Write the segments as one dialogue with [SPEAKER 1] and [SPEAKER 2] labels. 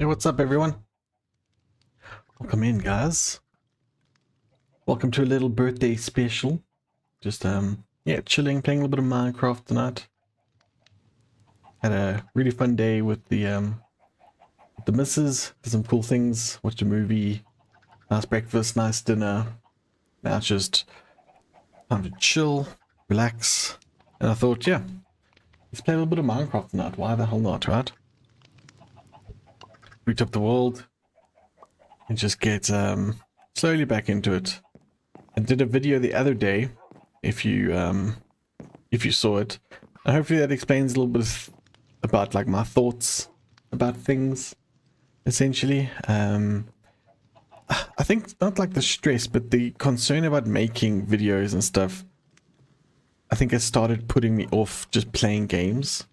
[SPEAKER 1] what's up everyone? Welcome in, guys. Welcome to a little birthday special. Just yeah, chilling, playing a little bit of Minecraft tonight. Had a really fun day with the missus. Did some cool things, watched a movie, nice breakfast, nice dinner. Now it's just time to chill, relax. And I thought, yeah, let's play a little bit of Minecraft tonight. Why the hell not, right? Boot up the world and just get slowly back into it. I did a video the other day, if you saw it, and hopefully that explains a little bit about like my thoughts about things, essentially. I think not like the stress, but the concern about making videos and stuff, I think it started putting me off just playing games,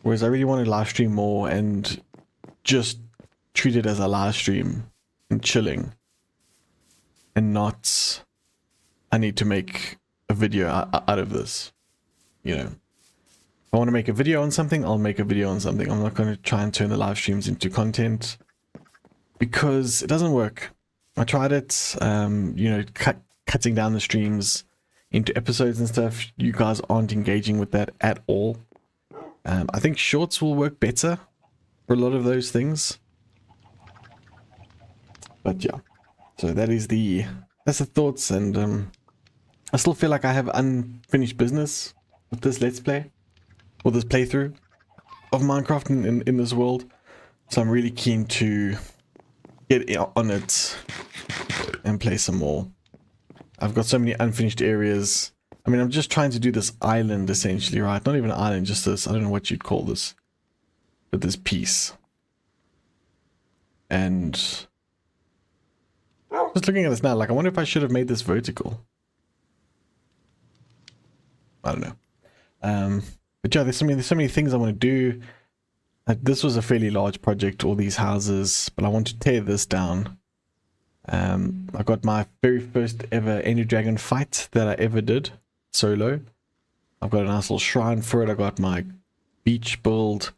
[SPEAKER 1] whereas I really want to live stream more and just treat it as a live stream and chilling, and not I need to make a video out of this. You know, if I want to make a video on something, I'll make a video on something. I'm not going to try and turn the live streams into content, because it doesn't work. I tried it, you know, cutting down the streams into episodes and stuff. You guys aren't engaging with that at all. I think shorts will work better for a lot of those things. But yeah, so that's the thoughts, and I still feel like I have unfinished business with this let's play, or this playthrough of Minecraft in this world. So I'm really keen to get on it and play some more. I've got so many unfinished areas. I mean, I'm just trying to do this island essentially, right? Not even an island, just this, I don't know what you'd call this, but this piece. And just looking at this now, like, I wonder if I should have made this vertical. I don't know. But yeah, there's so many things I want to do. This was a fairly large project, all these houses, but I want to tear this down. I got my very first ever Ender Dragon fight that I ever did solo. I've got a nice little shrine for it. I got my beach build,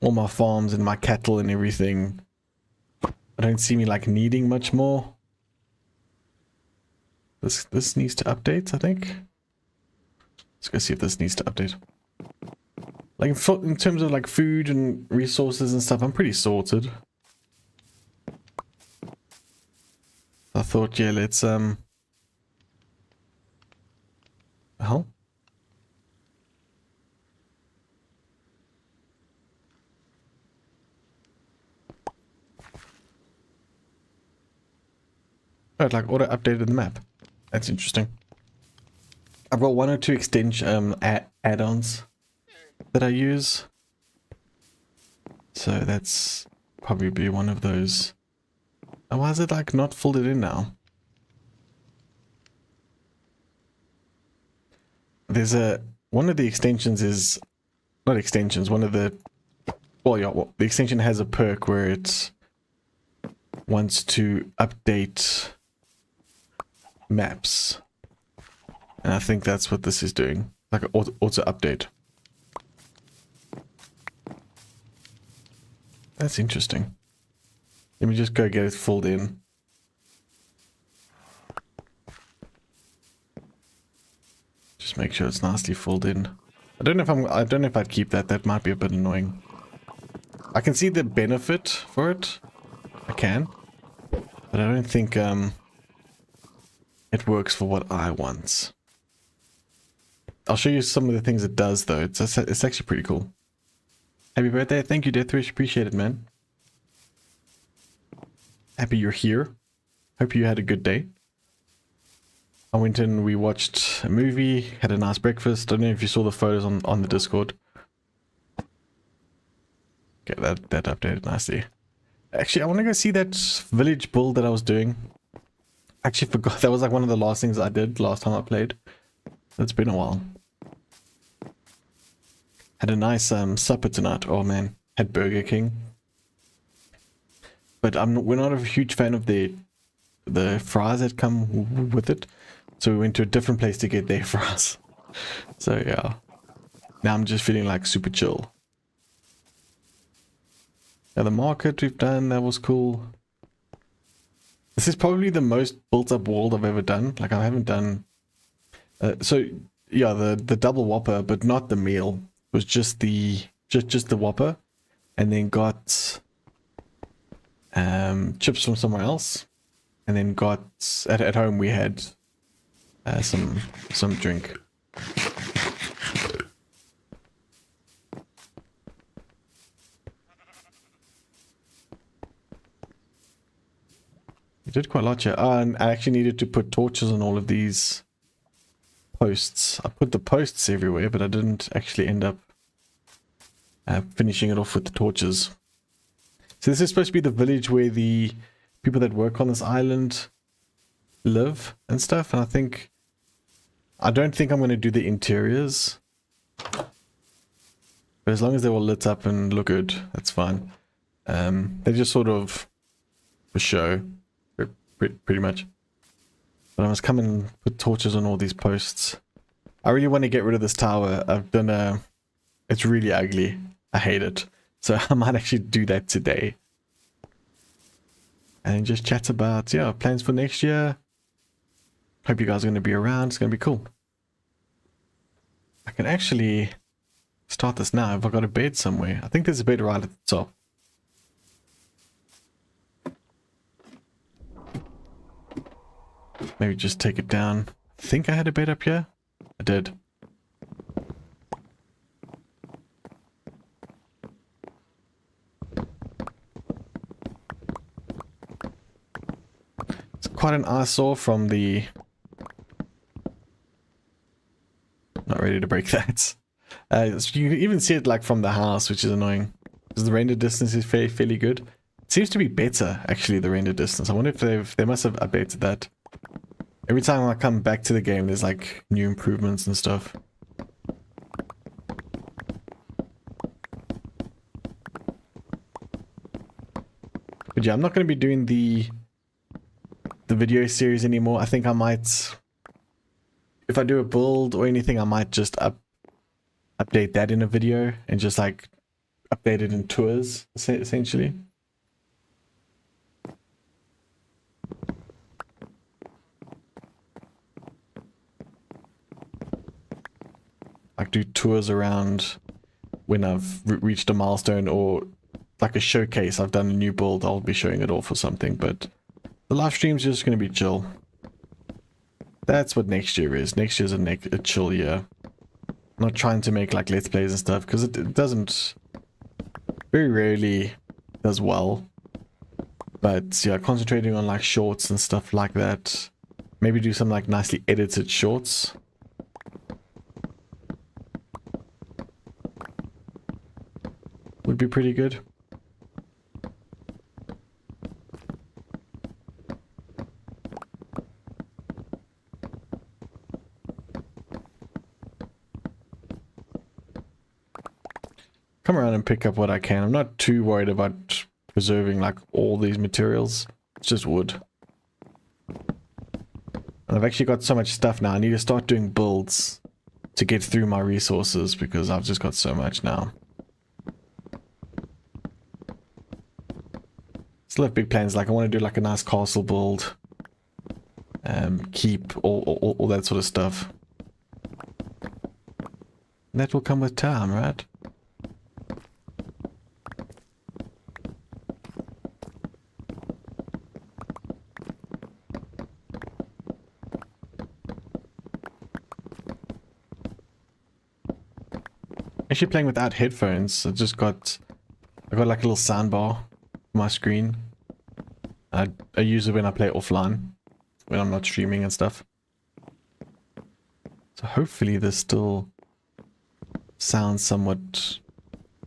[SPEAKER 1] all my farms and my cattle and everything. I don't see me like needing much more. This needs to update, I think. Let's go see if this needs to update. Like in terms of like food and resources and stuff, I'm pretty sorted. I thought, yeah, let's hell. Oh, it like auto updated the map. That's interesting. I've got 1 or 2 extension add-ons that I use, so that's probably one of those. And why is it like not folded in now? There's one of the extensions is not extensions. One of the the extension has a perk where it wants to update maps, and I think that's what this is doing, like an auto update. That's interesting. Let me just go get it filled in. Just make sure it's nicely filled in. I don't know if I'd keep that. That might be a bit annoying. I can see the benefit for it. I can, but I don't think it works for what I want. I'll show you some of the things it does though. It's actually pretty cool. Happy birthday. Thank you, Deathwish. Appreciate it, man. Happy you're here. Hope you had a good day. I went in, we watched a movie, had a nice breakfast. I don't know if you saw the photos on the Discord. Get that updated nicely. Actually, I want to go see that village build that I was doing. Actually forgot. That was like one of the last things I did last time I played. It's been a while. Had a nice supper tonight. Oh man, had Burger King. But we're not a huge fan of the fries that come with it, so we went to a different place to get their fries. So yeah, now I'm just feeling like super chill. Yeah, the market we've done, that was cool. This is probably the most built up world I've ever done. Like I haven't done... so, yeah, the double whopper, but not the meal. It was just the whopper. And then got chips from somewhere else. And then got... At home we had some drink. We did quite a lot here. Oh, and I actually needed to put torches on all of these posts. I put the posts everywhere, but I didn't actually end up finishing it off with the torches. So this is supposed to be the village where the people that work on this island live and stuff. And I don't think I'm going to do the interiors. But as long as they're all lit up and look good, that's fine. They're just sort of for show. Pretty much. But I must come and put torches on all these posts. I really want to get rid of this tower. I've done it's really ugly. I hate it. So I might actually do that today. And just chat about, yeah, plans for next year. Hope you guys are going to be around. It's going to be cool. I can actually start this now. Have I got a bed somewhere? I think there's a bed right at the top. Maybe just take it down. I think I had a bed up here. I did. It's quite an eyesore from the... Not ready to break that. You can even see it like from the house, which is annoying. Because the render distance is fairly good. It seems to be better, actually, the render distance. I wonder if they must have updated that. Every time I come back to the game, there's like new improvements and stuff. But yeah, I'm not going to be doing the video series anymore. I think I might, if I do a build or anything, I might just update that in a video and just like update it in tours, essentially. Like do tours around when I've reached a milestone, or like a showcase. I've done a new build, I'll be showing it off or something, but the live stream's just going to be chill. That's what next year is. Next year's a chill year. I'm not trying to make like let's plays and stuff, because it doesn't, very rarely does well. But yeah, concentrating on like shorts and stuff like that. Maybe do some like nicely edited shorts. Would be pretty good. Come around and pick up what I can. I'm not too worried about preserving like all these materials. It's just wood. And I've actually got so much stuff now. I need to start doing builds to get through my resources, because I've just got so much now. Still have big plans. Like I want to do like a nice castle build, keep all that sort of stuff. And that will come with time, right? Actually playing without headphones. I got like a little soundbar on my screen. I use it when I play offline, when I'm not streaming and stuff. So hopefully this still sounds somewhat,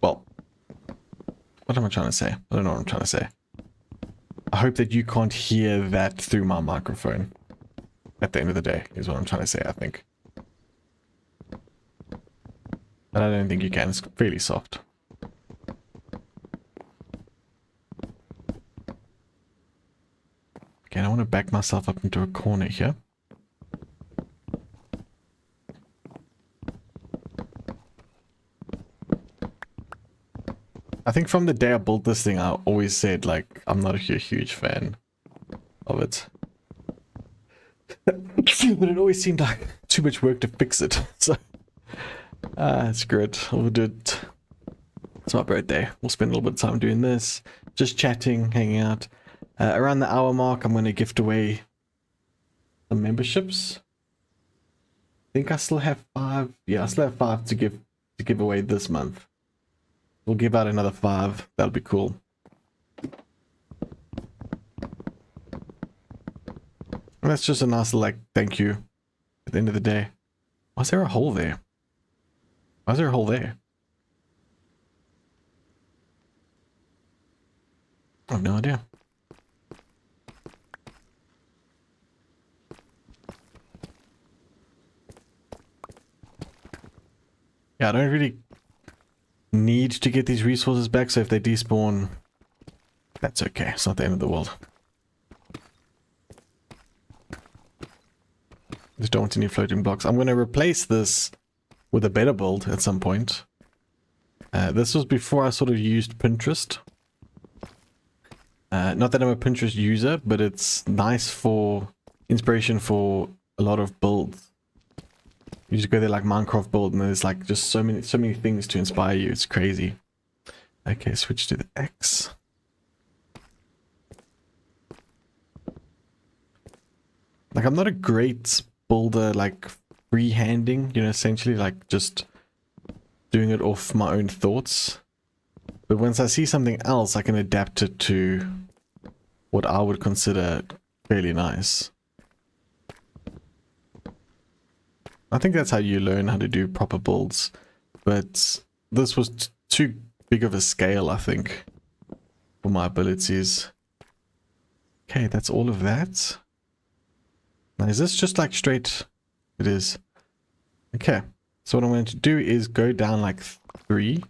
[SPEAKER 1] well, what am I trying to say? I don't know what I'm trying to say. I hope that you can't hear that through my microphone. At the end of the day, is what I'm trying to say, I think. But I don't think you can. It's fairly soft. Okay, I want to back myself up into a corner here. I think from the day I built this thing, I always said, like, I'm not a huge fan of it. But it always seemed like too much work to fix it. So, screw it. We'll do it. It's my birthday. We'll spend a little bit of time doing this. Just chatting, hanging out. Around the hour mark, I'm going to gift away some memberships. I think I still have 5. Yeah, I still have 5 to give away this month. We'll give out another 5. That'll be cool. And that's just a nice, like, thank you at the end of the day. Why is there a hole there? Why is there a hole there? I have no idea. Yeah, I don't really need to get these resources back, so if they despawn, that's okay. It's not the end of the world. Just don't want any floating blocks. I'm going to replace this with a better build at some point. This was before I sort of used Pinterest. Not that I'm a Pinterest user, but it's nice for inspiration for a lot of builds. You just go there like Minecraft build, and there's like just so many things to inspire you. It's crazy. Okay, switch to the X. Like, I'm not a great builder, like freehanding, you know, essentially like just doing it off my own thoughts. But once I see something else, I can adapt it to what I would consider fairly nice. I think that's how you learn how to do proper builds. But this was too big of a scale, I think, for my abilities. Okay, that's all of that. Now, is this just like straight? It is. Okay, so what I'm going to do is go down like 3.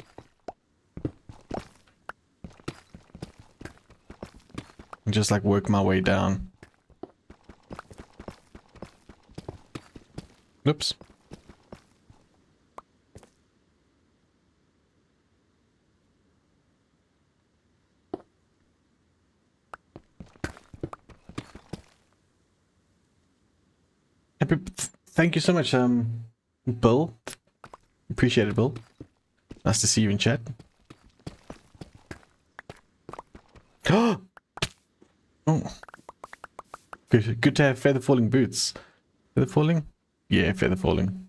[SPEAKER 1] And just like work my way down. Oops. Thank you so much, Bill. Appreciate it, Bill. Nice to see you in chat. Oh, good to have feather falling boots. Feather falling? Yeah, feather falling.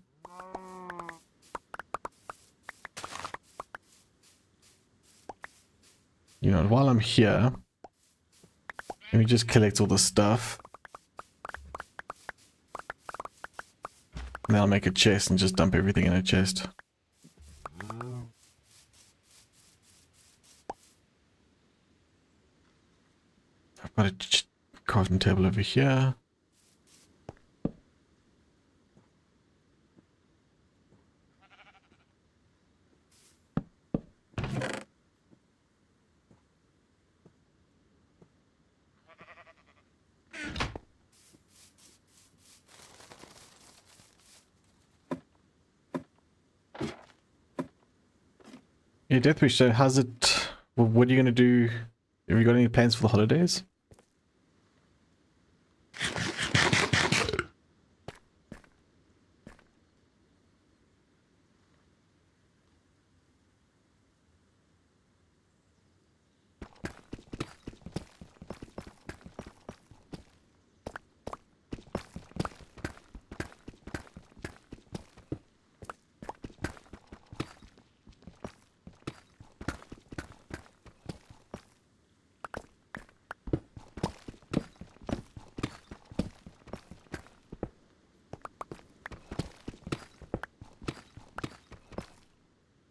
[SPEAKER 1] You know, while I'm here, let me just collect all the stuff. And then I'll make a chest and just dump everything in a chest. I've got a crafting table over here. Yeah, Deathwish, so how's it... What are you going to do? Have you got any plans for the holidays?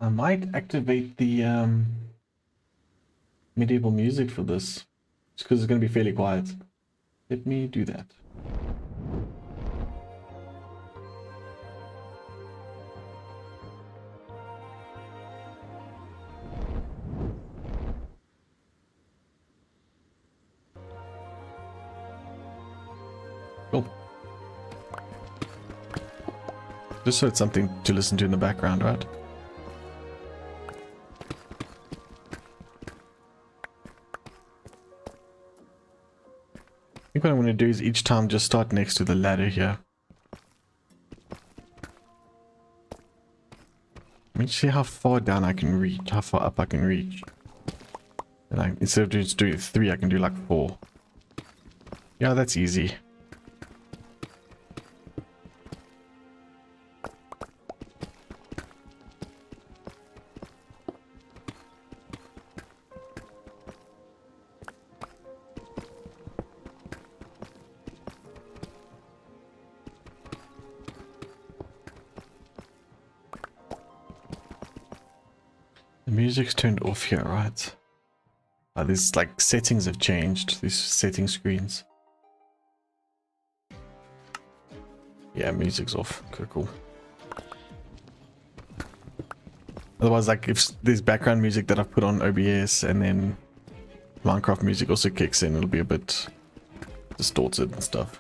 [SPEAKER 1] I might activate the medieval music for this, just because it's going to be fairly quiet. Let me do that. Cool. Just so it's something to listen to in the background, right? think what I'm going to do is each time just start next to the ladder here. Let me see how far down I can reach, how far up I can reach. And instead of just doing 3, I can do like 4. Yeah, that's easy. The music's turned off here, right? These like settings have changed, these setting screens. Yeah, music's off. Okay, cool. Otherwise, like if there's background music that I've put on OBS and then Minecraft music also kicks in, it'll be a bit distorted and stuff.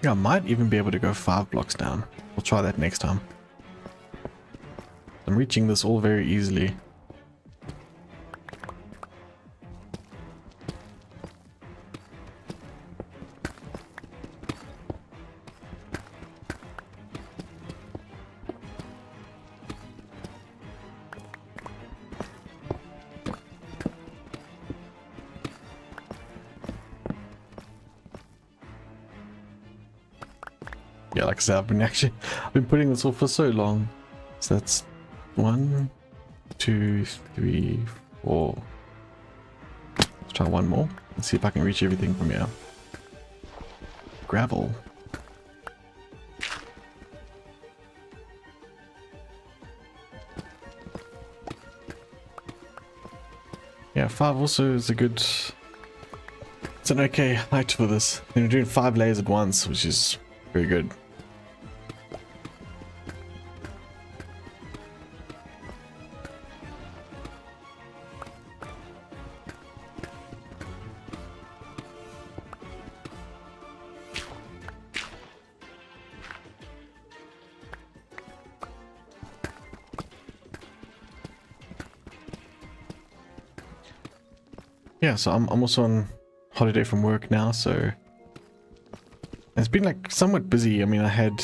[SPEAKER 1] Yeah, I might even be able to go 5 blocks down. We'll try that next time. I'm reaching this all very easily. Yeah, like I said, I've been putting this off for so long. So that's 1, 2, 3, 4. Let's try one more and see if I can reach everything from here. Gravel. Yeah, 5 also is a good... It's an okay height for this. And we're doing 5 layers at once, which is very good. Yeah, so I'm also on holiday from work now, so it's been like somewhat busy. I mean, I had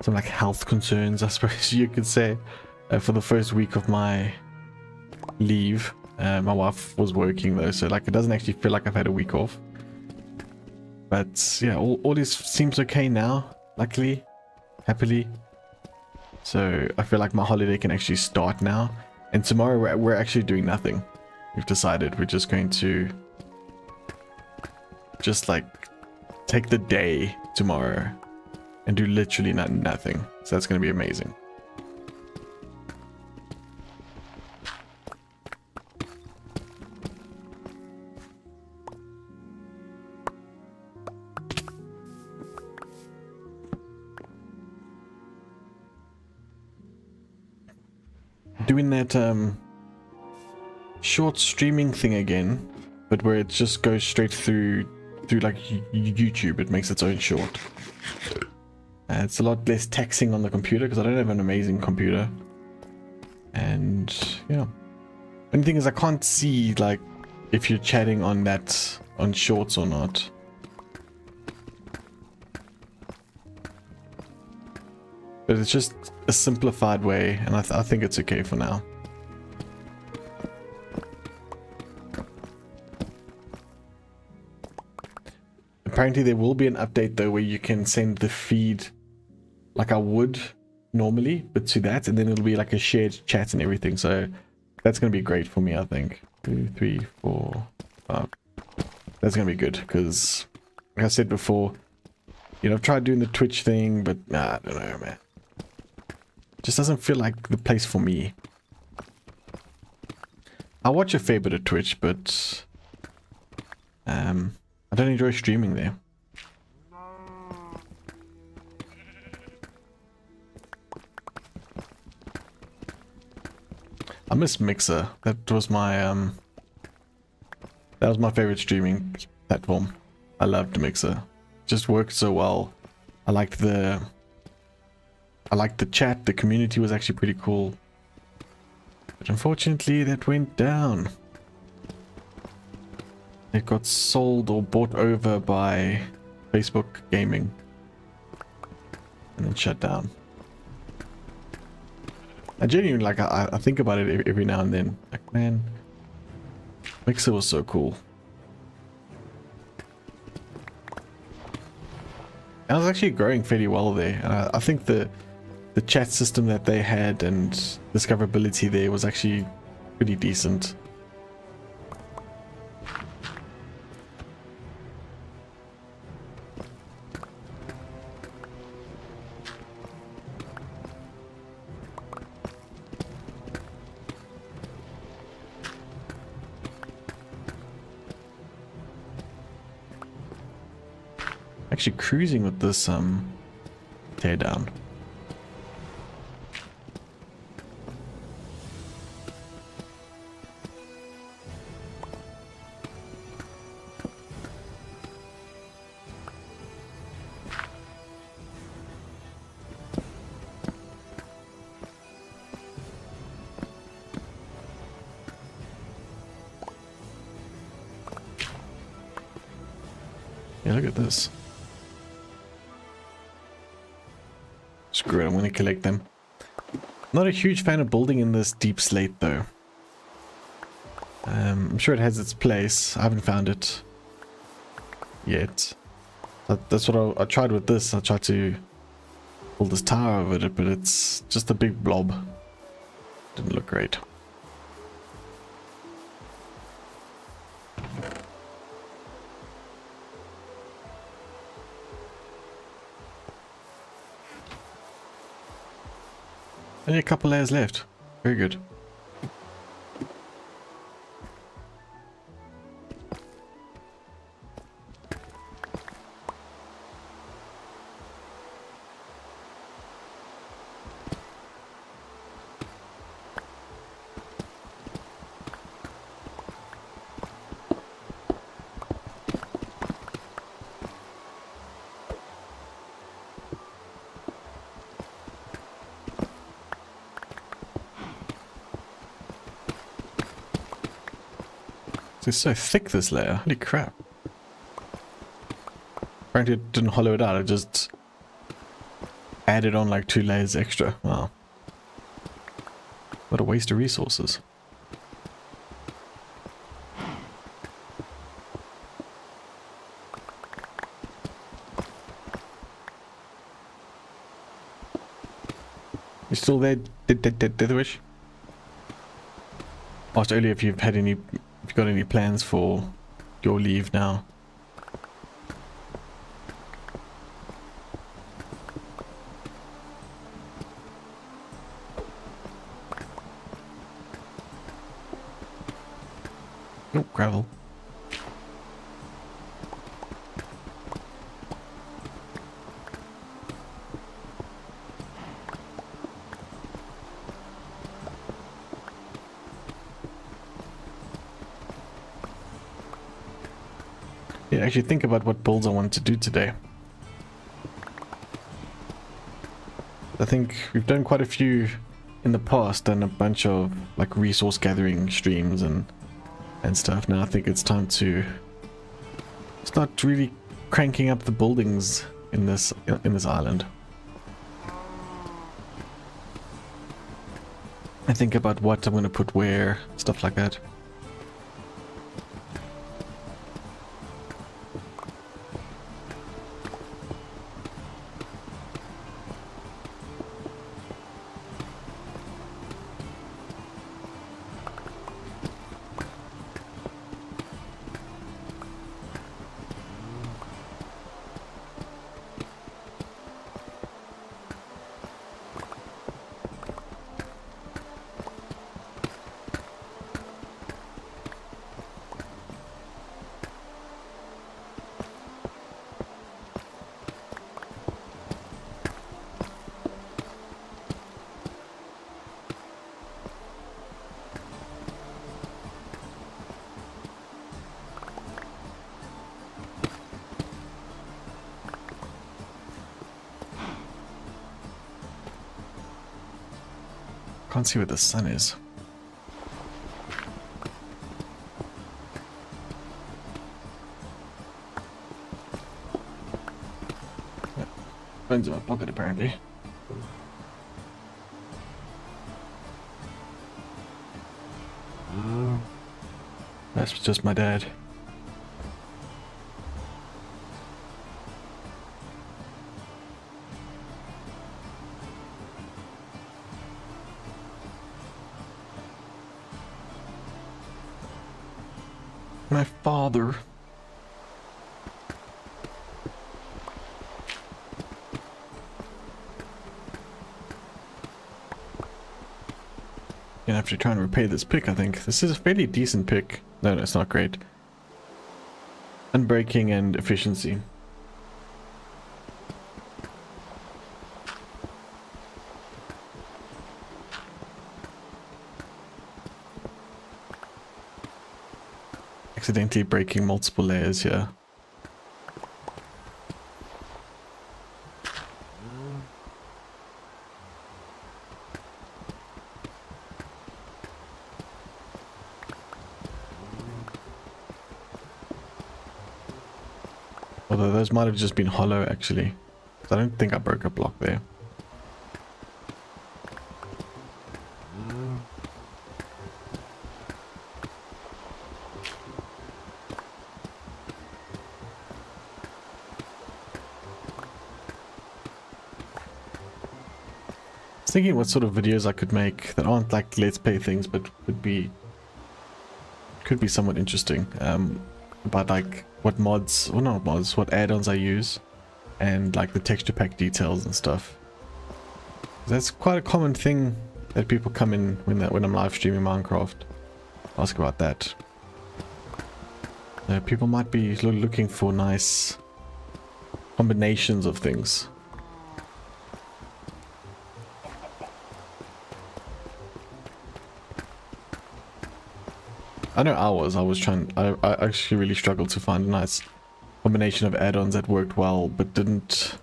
[SPEAKER 1] some like health concerns, I suppose you could say, for the first week of my leave. My wife was working though, so like it doesn't actually feel like I've had a week off. But yeah, all this seems okay now, luckily, happily. So I feel like my holiday can actually start now. And tomorrow we're actually doing nothing. We've decided we're just going to just like take the day tomorrow and do literally nothing. So that's going to be amazing. Doing that short streaming thing again, but where it just goes straight through like YouTube. It makes its own short. It's a lot less taxing on the computer because I don't have an amazing computer. And yeah, only thing is I can't see like if you're chatting on that on shorts or not. But it's just a simplified way, and I think it's okay for now. Apparently there will be an update though where you can send the feed like I would normally, but to that, and then it'll be like a shared chat and everything. So that's going to be great for me, I think. 2, 3, 4, 5. That's going to be good because, like I said before, you know, I've tried doing the Twitch thing, but nah, I don't know, man. Just doesn't feel like the place for me. I watch a fair bit of Twitch, but I don't enjoy streaming there. I miss Mixer. That was my favorite streaming platform. I loved Mixer. Just worked so well. I liked the I liked the chat. The community was actually pretty cool. But unfortunately, that went down. It got sold or bought over by Facebook Gaming. And then shut down. I genuinely, like, I think about it every now and then. Like, man, Mixer was so cool. And I was actually growing fairly well there. And I think the chat system that they had and discoverability there was actually pretty decent. Actually cruising with this tear down. Yeah, look at this. Screw it, I'm going to collect them. Not a huge fan of building in this deep slate though. I'm sure it has its place. I haven't found it yet. That's what I tried with this. I tried to build this tower over it, but it's just a big blob. Didn't look great. Only a couple layers left. Very good. It's so thick, this layer. Holy crap. Apparently it didn't hollow it out. It just added on like 2 layers extra. Wow. What a waste of resources. You still there, Deathwish? Asked earlier if you've had any, if you've got any plans for your leave now. Oh, gravel. Yeah, actually think about what builds I want to do today. I think we've done quite a few in the past, done a bunch of like resource gathering streams and stuff. Now I think it's time to start really cranking up the buildings in this island. I think about what I'm going to put where, stuff like that. Can't see where the sun is. Phone's in my pocket apparently. That's just my dad. My father. Gonna have to try and repay this pick, I think. This is a fairly decent pick. No, it's not great. Unbreaking and efficiency. Accidentally breaking multiple layers here. Although those might have just been hollow actually. I don't think I broke a block there. I was thinking what sort of videos I could make that aren't like let's play things, but could be somewhat interesting. About like what mods, or not mods, what add-ons I use, and like the texture pack details and stuff. That's quite a common thing that people come in when I'm live streaming Minecraft. Ask about that. People might be looking for nice combinations of things. I know I actually really struggled to find a nice combination of add-ons that worked well but didn't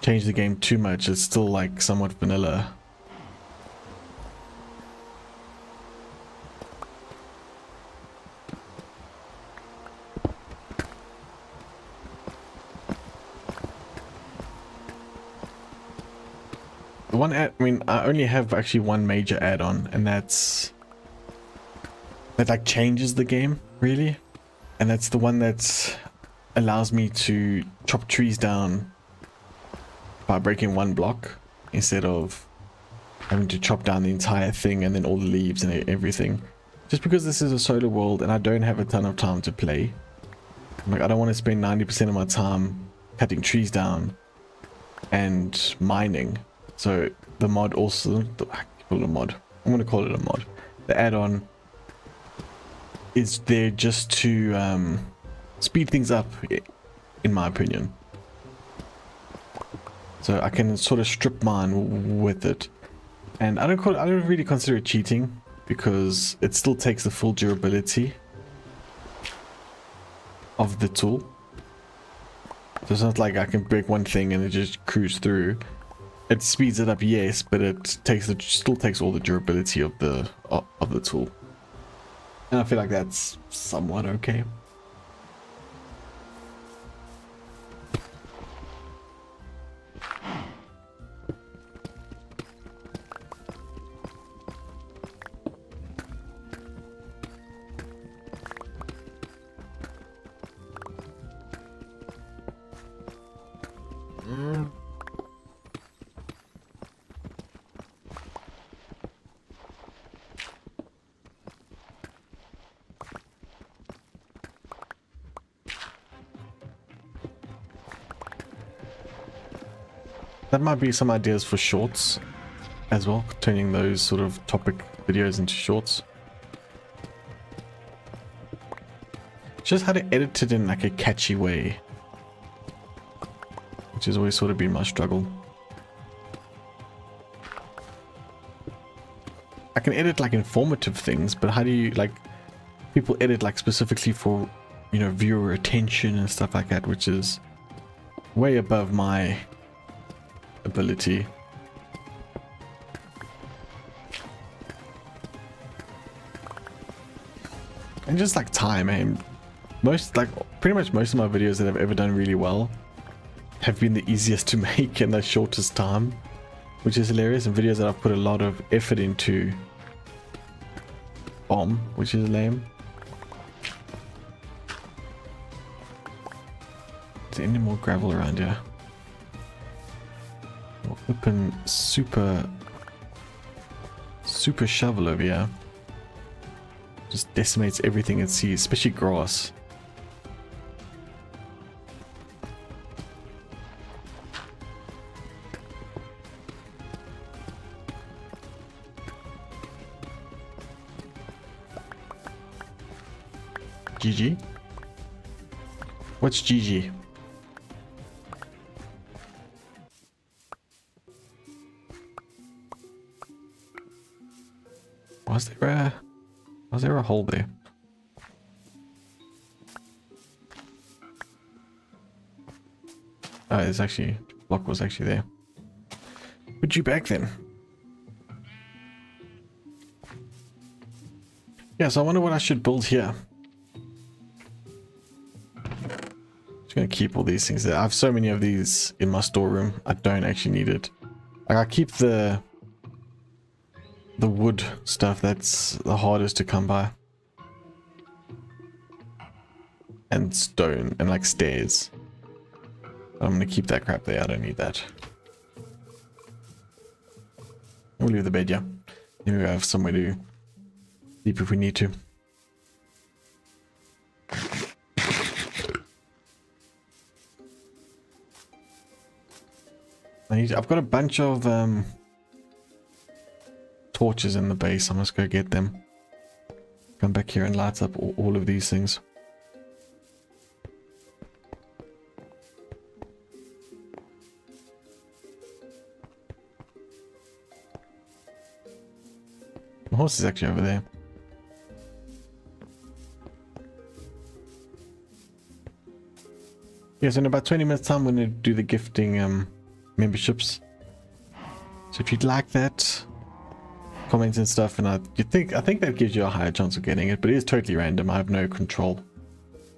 [SPEAKER 1] change the game too much. It's still like somewhat vanilla. I mean, I only have actually one major add-on, and that like changes the game really, and that's the one that allows me to chop trees down by breaking one block instead of having to chop down the entire thing and then all the leaves and everything. Just because this is a solar world and I don't have a ton of time to play, like I don't want to spend 90% of my time cutting trees down and mining. So the mod also, I'm going to call it a mod. The add-on is there just to speed things up, in my opinion. So I can sort of strip mine with it, and I don't really consider it cheating because it still takes the full durability of the tool. So it's not like I can break one thing and it just cruise through. It speeds it up, yes, but it still takes all the durability of the tool. And I feel like that's somewhat okay. That might be some ideas for shorts as well, turning those sort of topic videos into shorts. Just how to edit it in like a catchy way, which has always sort of been my struggle. I can edit like informative things, but how do you, like, people edit like specifically for, you know, viewer attention and stuff like that, which is way above my ability. And just like time, and pretty much most of my videos that I've ever done really well have been the easiest to make in the shortest time, which is hilarious. And videos that I've put a lot of effort into bomb, which is lame. Is there any more gravel around here? Open super shovel over here. Just decimates everything it sees, especially grass. GG? What's GG? Was there a hole there? Oh, there's actually, block was actually there. Put you back then. Yeah, so I wonder what I should build here. Just gonna keep all these things there. I have so many of these in my storeroom. I don't actually need it. Like, I keep the wood stuff that's the hardest to come by. And stone and like stairs. I'm gonna keep that crap there. I don't need that. We'll leave the bed, yeah. Then we have somewhere to sleep if we need to. I've got a bunch of torches in the base. I must go get them. Come back here and light up all of these things. The horse is actually over there. Yes, in about 20 minutes time, I'm going to do the gifting memberships. So if you'd like that, comments and stuff, and I think that gives you a higher chance of getting it, but it is totally random. I have no control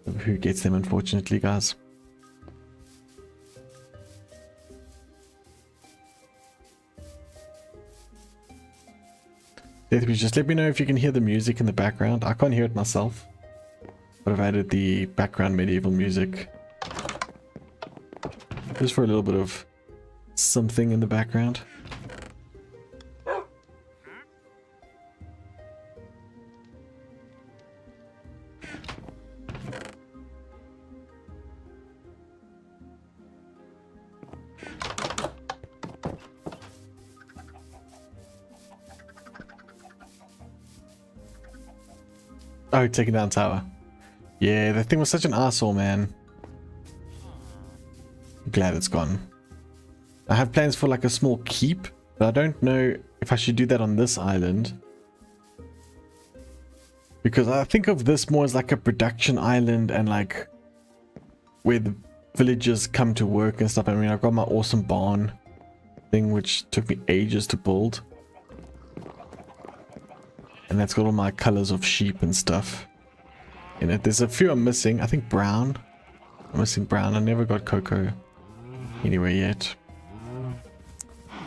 [SPEAKER 1] of who gets them, unfortunately, guys. Just let me know if you can hear the music in the background. I can't hear it myself, but I've added the background medieval music just for a little bit of something in the background. Oh, taking down tower. Yeah, that thing was such an asshole, man. I'm glad it's gone. I have plans for like a small keep, but I don't know if I should do that on this island. Because I think of this more as like a production island and like where the villagers come to work and stuff. I mean, I've got my awesome barn thing, which took me ages to build. And that's got all my colors of sheep and stuff in it. There's a few I'm missing. I think brown. I'm missing brown. I never got cocoa anywhere yet.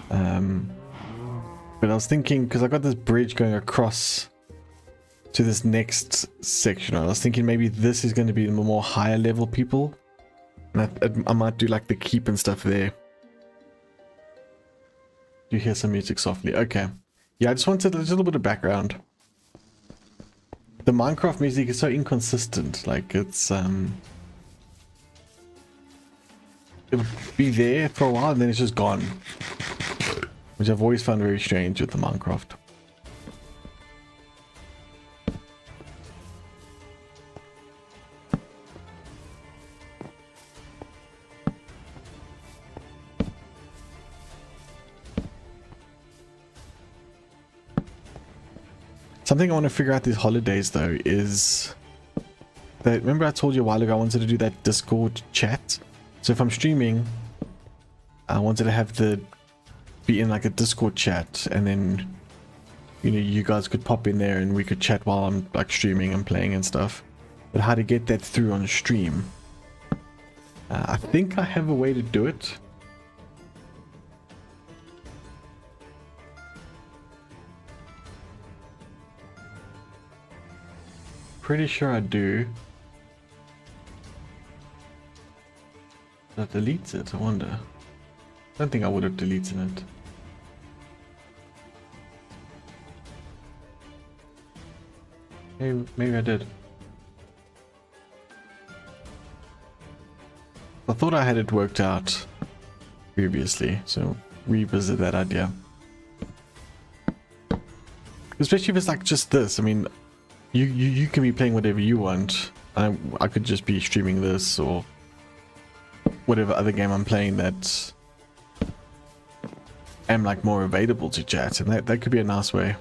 [SPEAKER 1] But I was thinking, because I got this bridge going across to this next section. I was thinking maybe this is going to be the more higher level people. And I might do like the keep and stuff there. You hear some music softly. Okay. Yeah, I just wanted a little bit of background. The Minecraft music is so inconsistent. Like, it's it'll be there for a while and then it's just gone, which I've always found very strange with the Minecraft. Something I want to figure out these holidays though is that, remember I told you a while ago I wanted to do that Discord chat? So if I'm streaming, I wanted to have be in like a Discord chat, and then you know, you guys could pop in there and we could chat while I'm like streaming and playing and stuff. But how to get that through on stream? I think I have a way to do it. Pretty sure I do. That deletes it, I wonder. I don't think I would have deleted it. Maybe I did. I thought I had it worked out previously, so revisit that idea. Especially if it's like just this. I mean, you can be playing whatever you want. I could just be streaming this or whatever other game I'm playing that am like more available to chat, and that could be a nice way.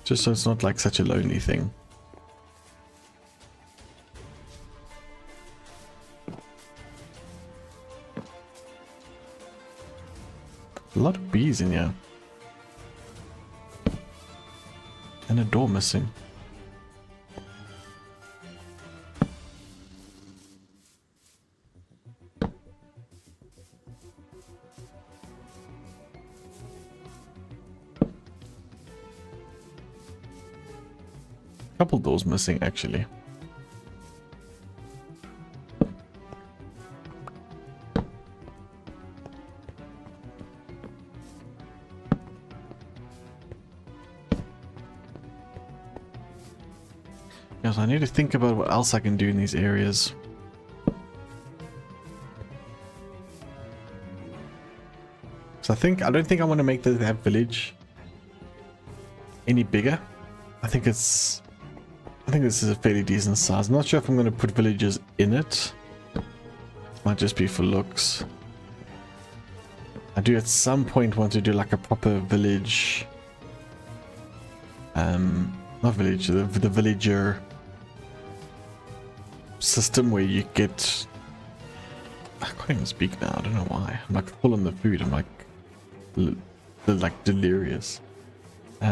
[SPEAKER 1] Just so it's not like such a lonely thing. A lot of bees in here. And a door missing. Couple doors missing actually. Yes, I need to think about what else I can do in these areas. So I don't think I want to make that village any bigger. I think this is a fairly decent size. I'm not sure if I'm going to put villagers in it. Might just be for looks. I do at some point want to do like a proper village. Not village, the villager system where you get. I can't even speak now. I don't know why. I'm like full on the food. I'm like, like delirious. What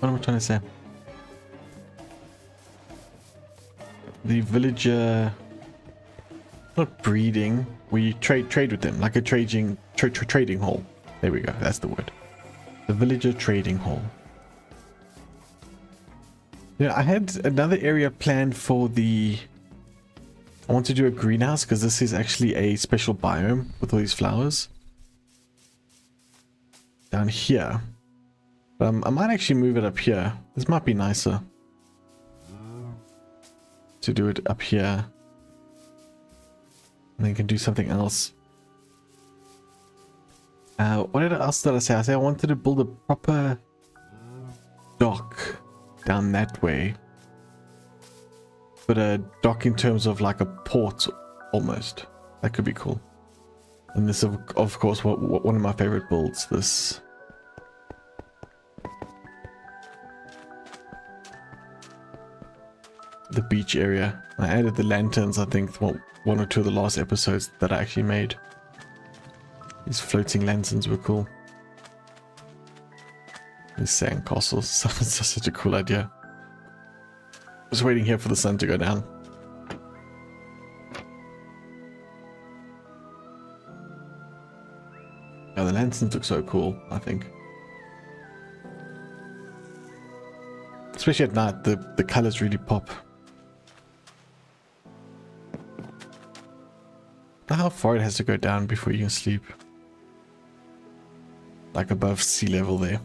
[SPEAKER 1] am I trying to say? The villager, not breeding, where you trade with them, like a trading hall. There we go, that's the word. The villager trading hall. Yeah, I had another area planned for the. I want to do a greenhouse because this is actually a special biome with all these flowers down here. I might actually move it up here. This might be nicer to do it up here, and then you can do something else. What else did I say? I said I wanted to build a proper dock down that way, but a dock in terms of like a port almost. That could be cool. And this of course one of my favorite builds, this. The beach area. I added the lanterns, I think, one or two of the last episodes that I actually made. These floating lanterns were cool. These sand castles. It's such a cool idea. Just waiting here for the sun to go down. Yeah, the lanterns look so cool, I think. Especially at night, the colors really pop. How far it has to go down before you can sleep. Like above sea level there.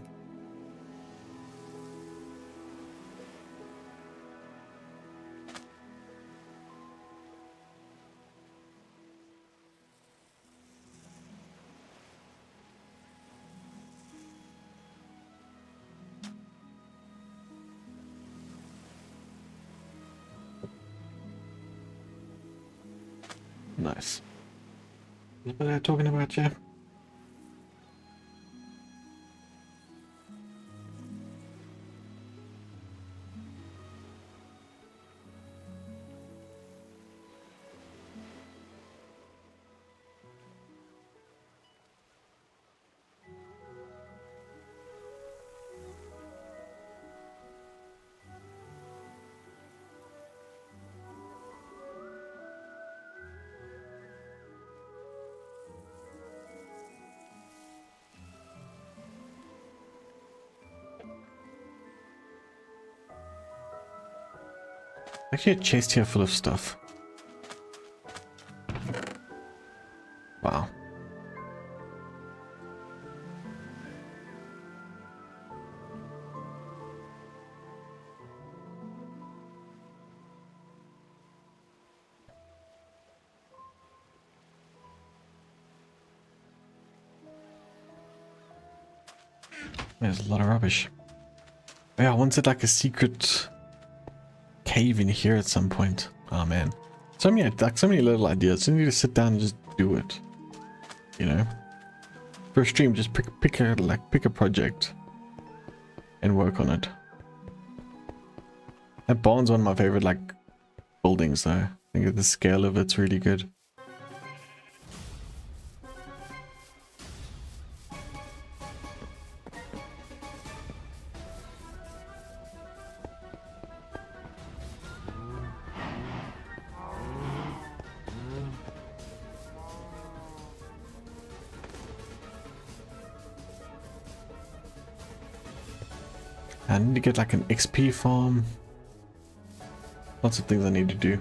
[SPEAKER 1] Nice. What are they talking about, Jeff? Actually a chest here full of stuff. Wow. There's a lot of rubbish. Yeah, I wanted like a secret cave in here at some point. Oh man. So many little ideas. You need to sit down and just do it. You know? For a stream, just pick a project and work on it. That barn's one of my favorite like buildings though. I think the scale of it's really good. I need to get like an XP farm. Lots of things I need to do.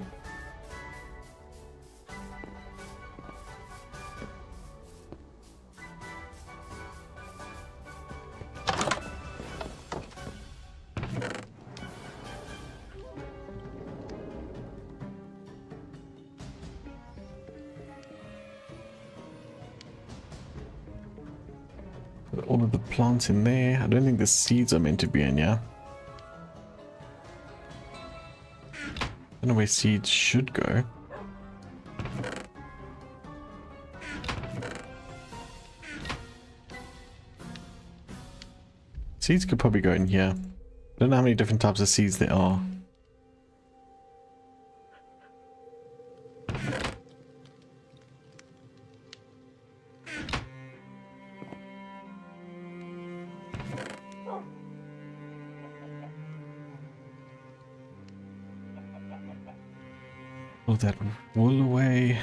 [SPEAKER 1] Put all of the plants in there. I don't think the seeds are meant to be in, yeah? I don't know where seeds should go. Seeds could probably go in here. I don't know how many different types of seeds there are. Pull that wool away.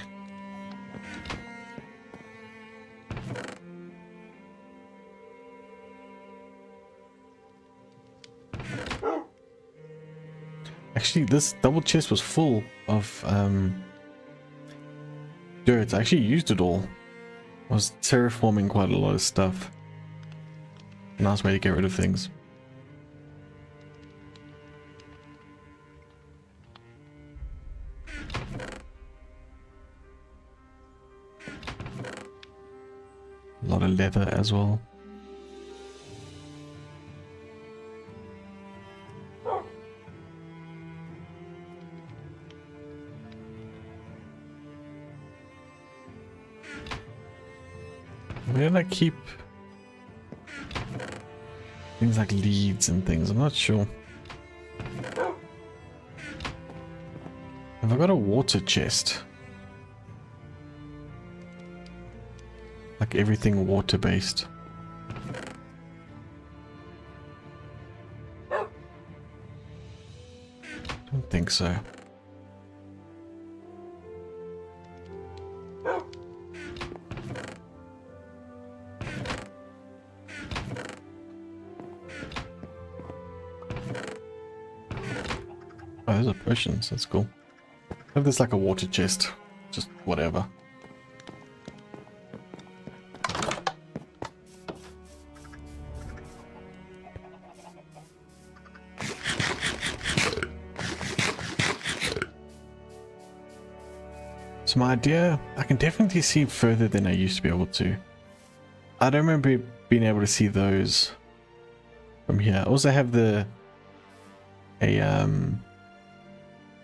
[SPEAKER 1] Actually, this double chest was full of dirt. I actually used it all. I was terraforming quite a lot of stuff. Nice way to get rid of things. A lot of leather as well. Where did I keep things like leads and things? I'm not sure. Have I got a water chest? Like everything water based. Don't think so. Oh, those are potions. That's cool. I have this like a water chest. Just whatever. So my idea, I can definitely see further than I used to be able to. I don't remember being able to see those from here. I also have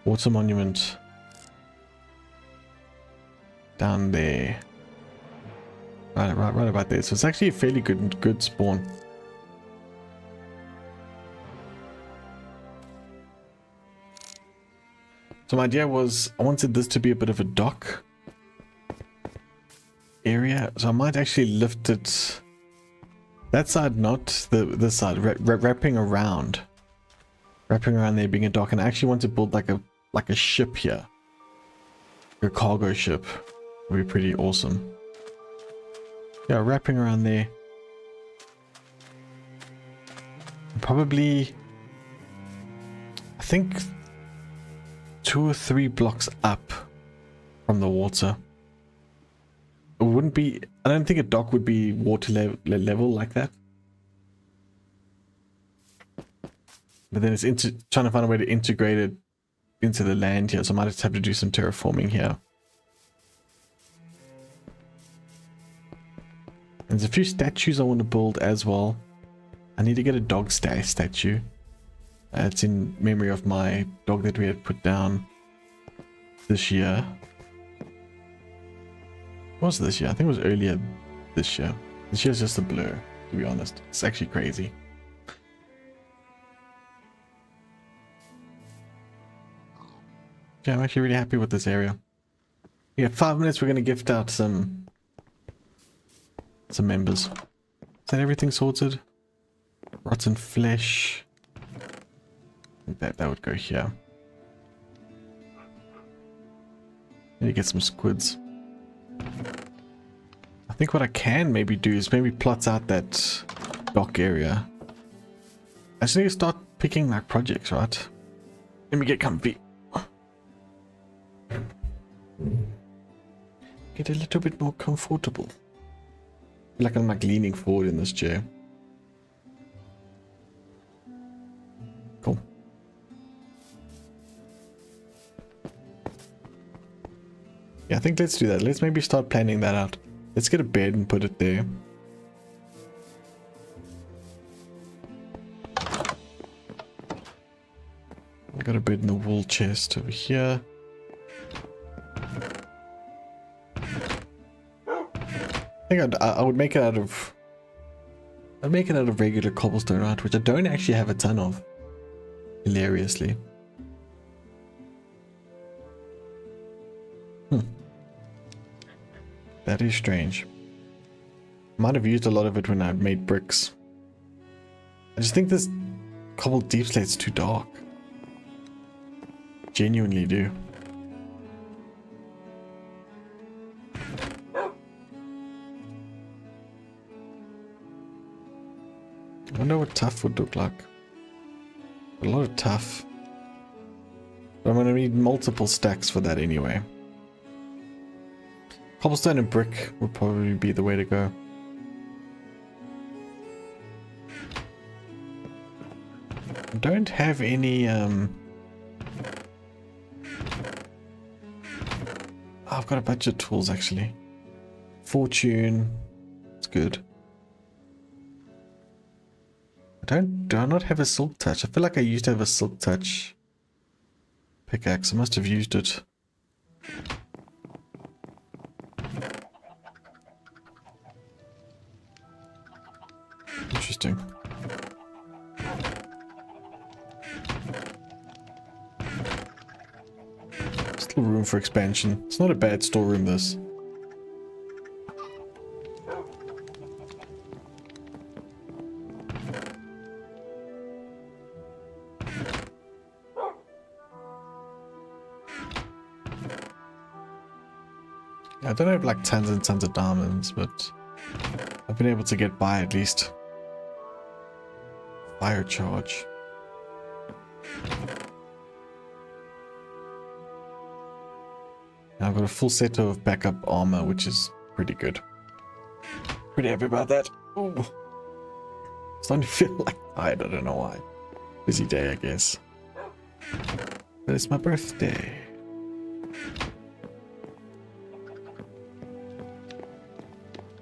[SPEAKER 1] water monument down there. Right about there. So it's actually a fairly good spawn. So my idea was I wanted this to be a bit of a dock area. So I might actually lift it that side, not this side, wrapping around there being a dock. And I actually want to build like a ship here, a cargo ship. Would be pretty awesome. Yeah, wrapping around there. Probably, I think 2 or 3 blocks up from the water. It wouldn't be, I don't think a dock would be water level like that. But then it's trying to find a way to integrate it into the land here, so I might just have to do some terraforming here. There's a few statues I want to build as well. I need to get a dog statue. It's in memory of my dog that we had put down this year. What was this year? I think it was earlier this year. This year's just a blur, to be honest. It's actually crazy. Yeah, I'm actually really happy with this area. Yeah, 5 minutes, we're going to gift out some members. Is that everything sorted? Rotten flesh. I think that would go here. Need to get some squids. I think what I can maybe do is maybe plot out that dock area. I just need to start picking like projects, right? Let me get comfy. Get a little bit more comfortable. I feel like I'm like leaning forward in this chair. Cool. Yeah, I think let's do that. Let's maybe start planning that out. Let's get a bed and put it there. I got a bed in the wool chest over here. I think I would make it out of... I'd make it out of regular cobblestone, right? Which I don't actually have a ton of. Hilariously. That is strange. Might have used a lot of it when I made bricks. I just think this cobble deep slate's too dark. Genuinely do. I wonder what tough would look like. A lot of tough. But I'm going to need multiple stacks for that anyway. Cobblestone and brick would probably be the way to go. I don't have any I've got a bunch of tools actually. Fortune. It's good. Do I not have a silk touch? I feel like I used to have a silk touch pickaxe. I must have used it. Interesting. Still room for expansion. It's not a bad storeroom, this. I don't have like tons and tons of diamonds, but I've been able to get by at least. Fire charge. Now I've got a full set of backup armor, which is pretty good. Pretty happy about that. Ooh. It's starting to feel like tired, I don't know why. Busy day, I guess. But it's my birthday.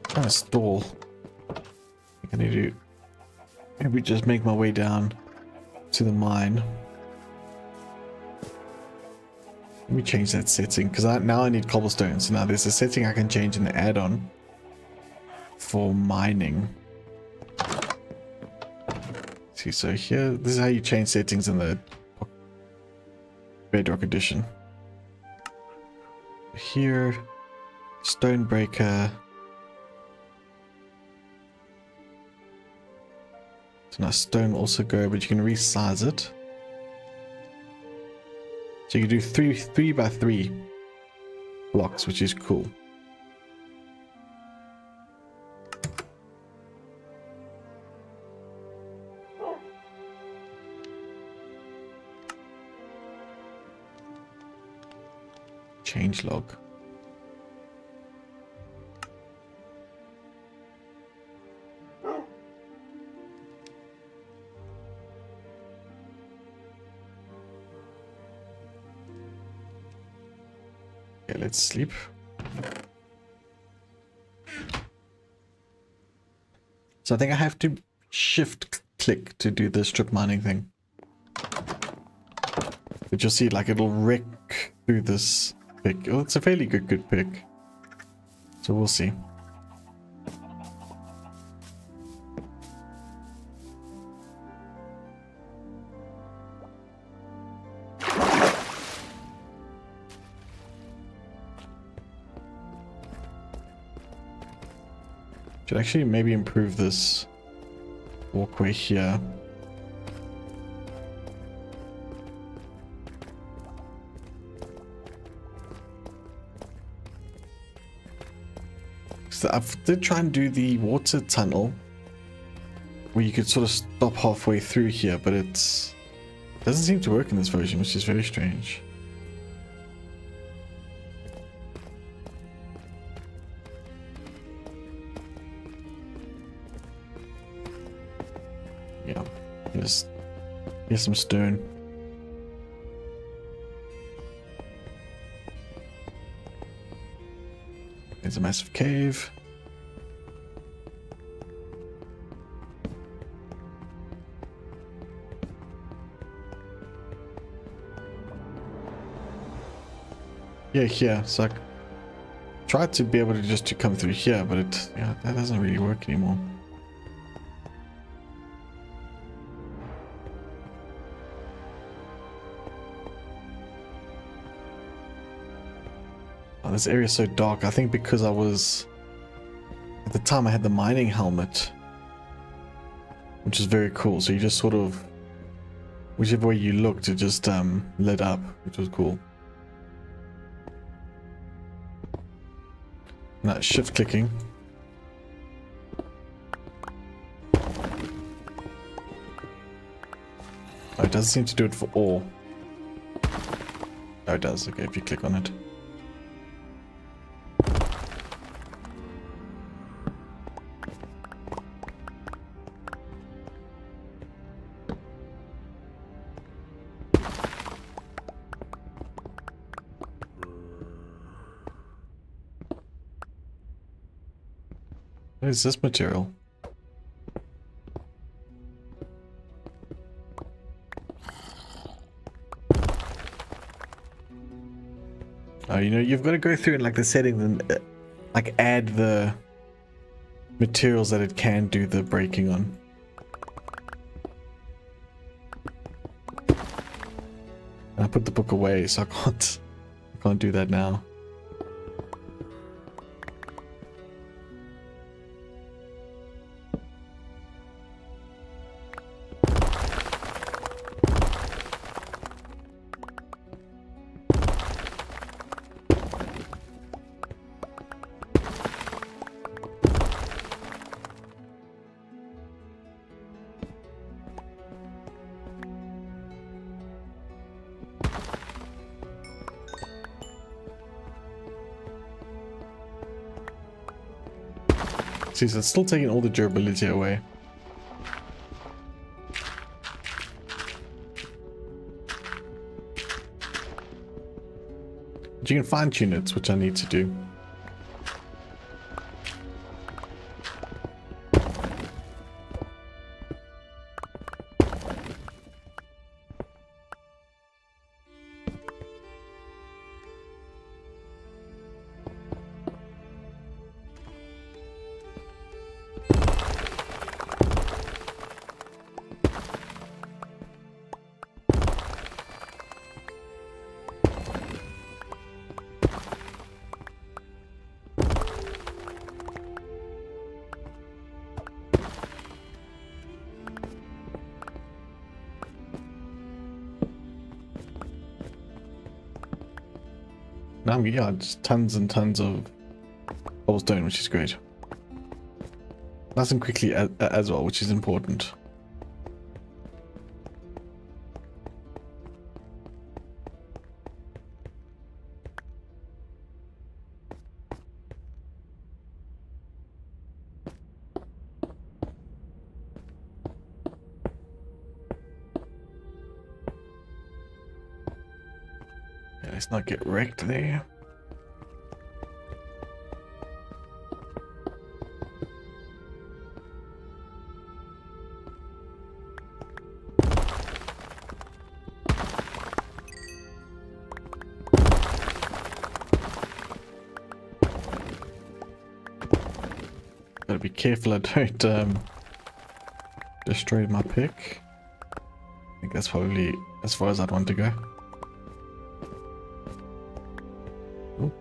[SPEAKER 1] Trying to stall. I think I need to maybe just make my way down to the mine. Let me change that setting because now I need cobblestone. So now there's a setting I can change in the add-on for mining. See, so here, this is how you change settings in the Bedrock edition. Here, Stonebreaker. So now stone will also go, but you can resize it. So you can do three by 3 blocks, which is cool. Change log. Okay, let's sleep. So I think I have to shift click to do the strip mining thing. But you'll see, like, it'll wreck through this pick. Oh, it's a fairly good pick. So we'll see. Should actually maybe improve this walkway here. So I did try and do the water tunnel where you could sort of stop halfway through here, but it doesn't seem to work in this version, which is very strange. Yeah, here's some stone. There's a massive cave. Yeah, here. So I tried to be able to just come through here, but yeah, that doesn't really work anymore. Oh, this area is so dark. I think because I was... At the time I had the mining helmet, which is very cool. So you just sort of... Whichever way you looked, it just lit up, which was cool. Now shift clicking. Oh, it doesn't seem to do it for all. Oh, it does. Okay, if you click on it. What is this material? Oh, you know, you've got to go through and like the settings and like add the materials that it can do the breaking on. And I put the book away, so I can't do that now. See, so it's still taking all the durability away. But you can fine tune it, which I need to do. Now, yeah, just tons and tons of cobblestone, which is great. Nice and quickly as well, which is important. Let's not get wrecked there. Gotta be careful I don't destroy my pick. I think that's probably as far as I'd want to go. Ooh.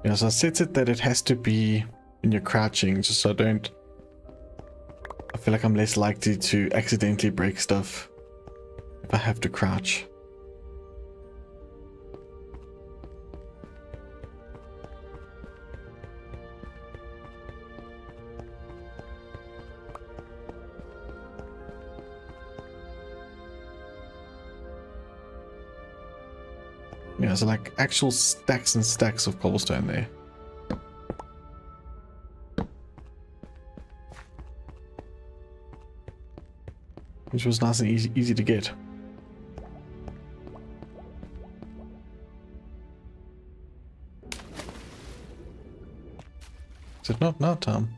[SPEAKER 1] Yeah, so I set it that it has to be when you're crouching, just so I feel like I'm less likely to accidentally break stuff if I have to crouch. Yeah, so like actual stacks and stacks of cobblestone there. Which was nice and easy to get. Is it not now, Tom?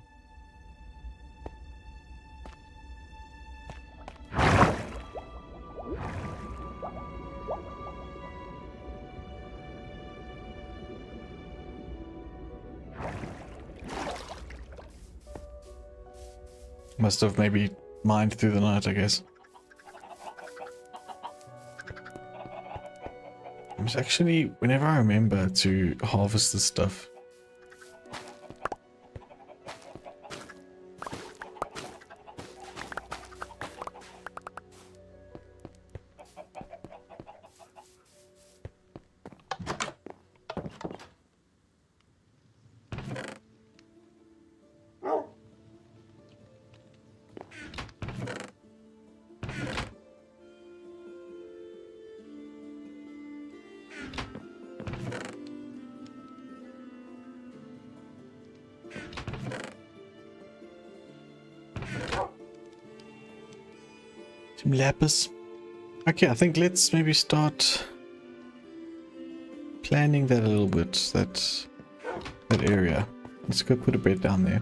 [SPEAKER 1] Must have maybe mined through the night, I guess. It's actually, whenever I remember to harvest this stuff. Some lapis. Okay, I think let's maybe start planning that a little bit. That area. Let's go put a bed down there.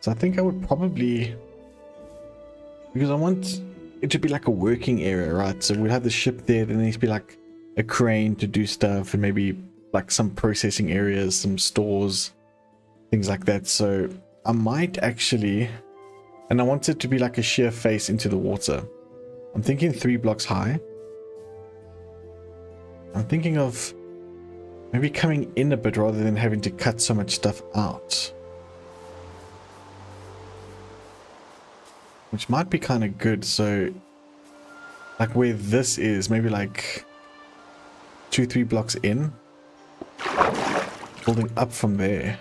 [SPEAKER 1] So I think I would probably, because I want it to be like a working area, right? So we'll have the ship there, then there needs to be like a crane to do stuff, and maybe like some processing areas, some stores, things like that. So I might actually, and I want it to be like a sheer face into the water. I'm thinking 3 blocks high. I'm thinking of maybe coming in a bit rather than having to cut so much stuff out. Which might be kind of good. So like where this is, maybe like 2-3 blocks in, building up from there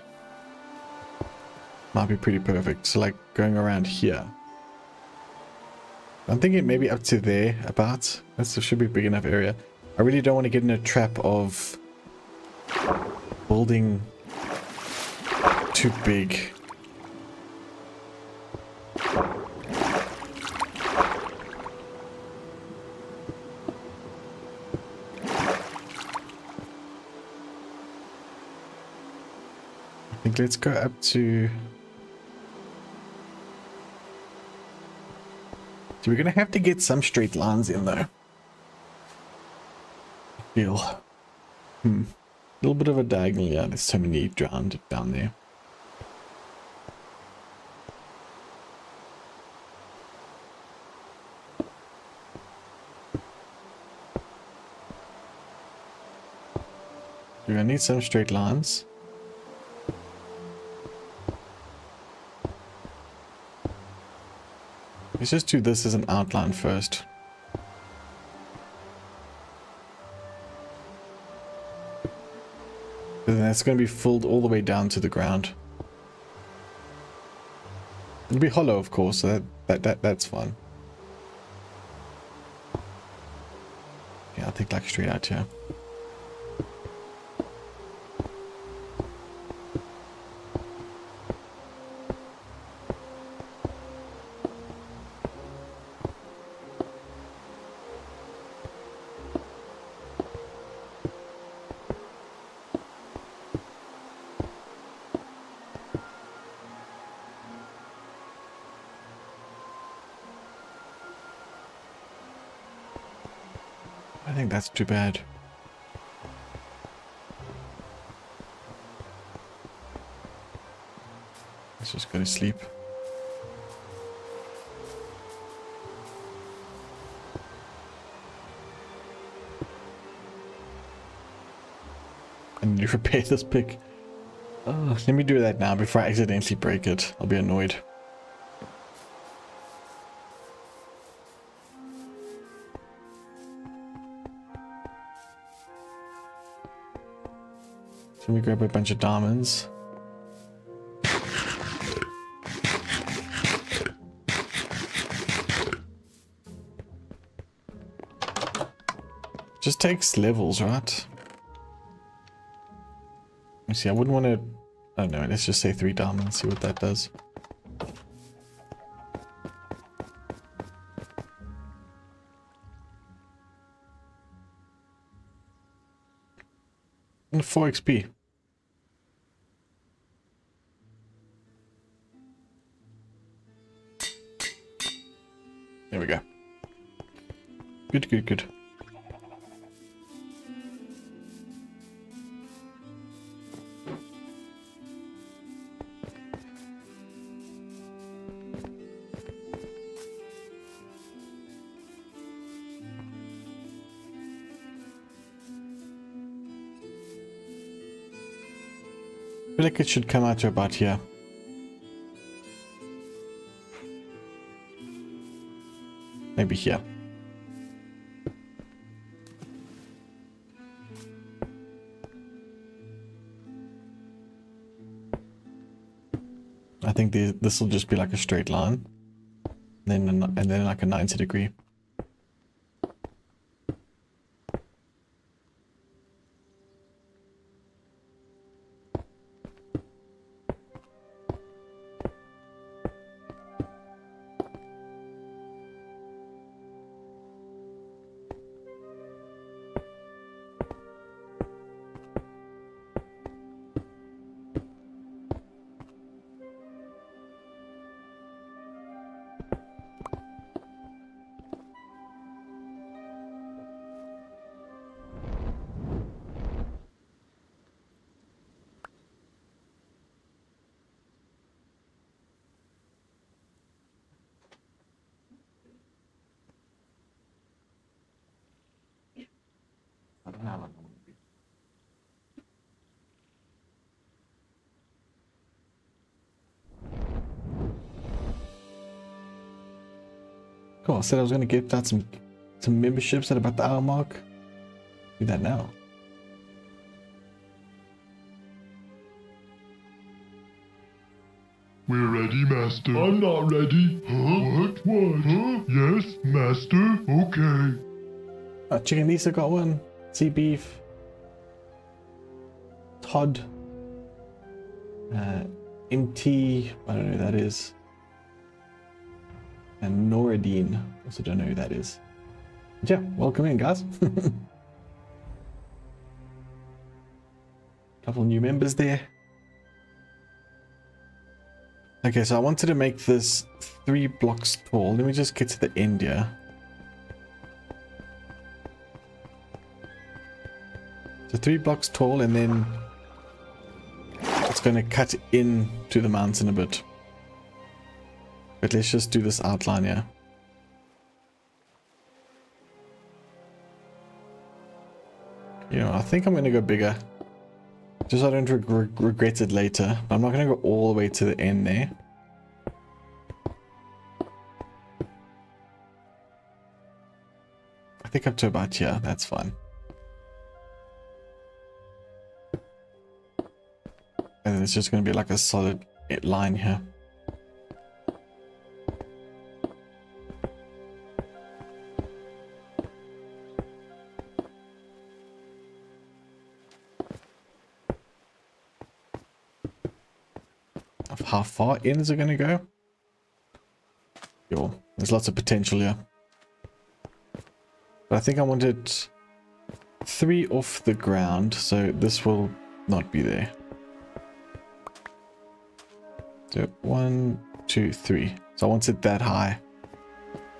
[SPEAKER 1] might be pretty perfect. So like going around here, I'm thinking maybe up to there about. That should be a big enough area. I really don't want to get in a trap of building too big. I think let's go up to... So we're going to have to get some straight lines in though. I feel. A little bit of a diagonal, yeah, there's so many drowned down there. We're going to need some straight lines. Let's just do this as an outline first. And then that's going to be filled all the way down to the ground. It'll be hollow, of course, so that's fine. Yeah, I'll take like straight out here. I think that's too bad. Let's just go to sleep. I need to repair this pick. Oh, let me do that now before I accidentally break it. I'll be annoyed. So we grab a bunch of diamonds. Just takes levels, right? Let me see, I wouldn't want to... I don't know, let's just say 3 diamonds, see what that does. And 4 XP. There we go. Good, good, good. I feel like it should come out to about here. Maybe here. I think this will just be like a straight line, and then like a 90 degree. Cool, I said I was going to get that some memberships at about the hour mark. Do that now.
[SPEAKER 2] We're ready, Master. I'm not ready. Huh? What? Huh? Yes, Master. Okay.
[SPEAKER 1] Chicken Lisa got one. Sea beef. Todd. MT. I don't know who that is. And Noradine. Also don't know who that is. But yeah, welcome in, guys. Couple new members there. Okay, so I wanted to make this 3 blocks tall. Let me just get to the end here. So 3 blocks tall, and then it's going to cut into the mountain a bit. But let's just do this outline here. You know, I think I'm going to go bigger. Just so I don't regret it later. But I'm not going to go all the way to the end there. I think up to about here. That's fine. And then it's just going to be like a solid line here. how far in is it going to go? Yo, there's lots of potential here. But I think I wanted 3 off the ground, so this will not be there. So 1, 2, 3. So I want it that high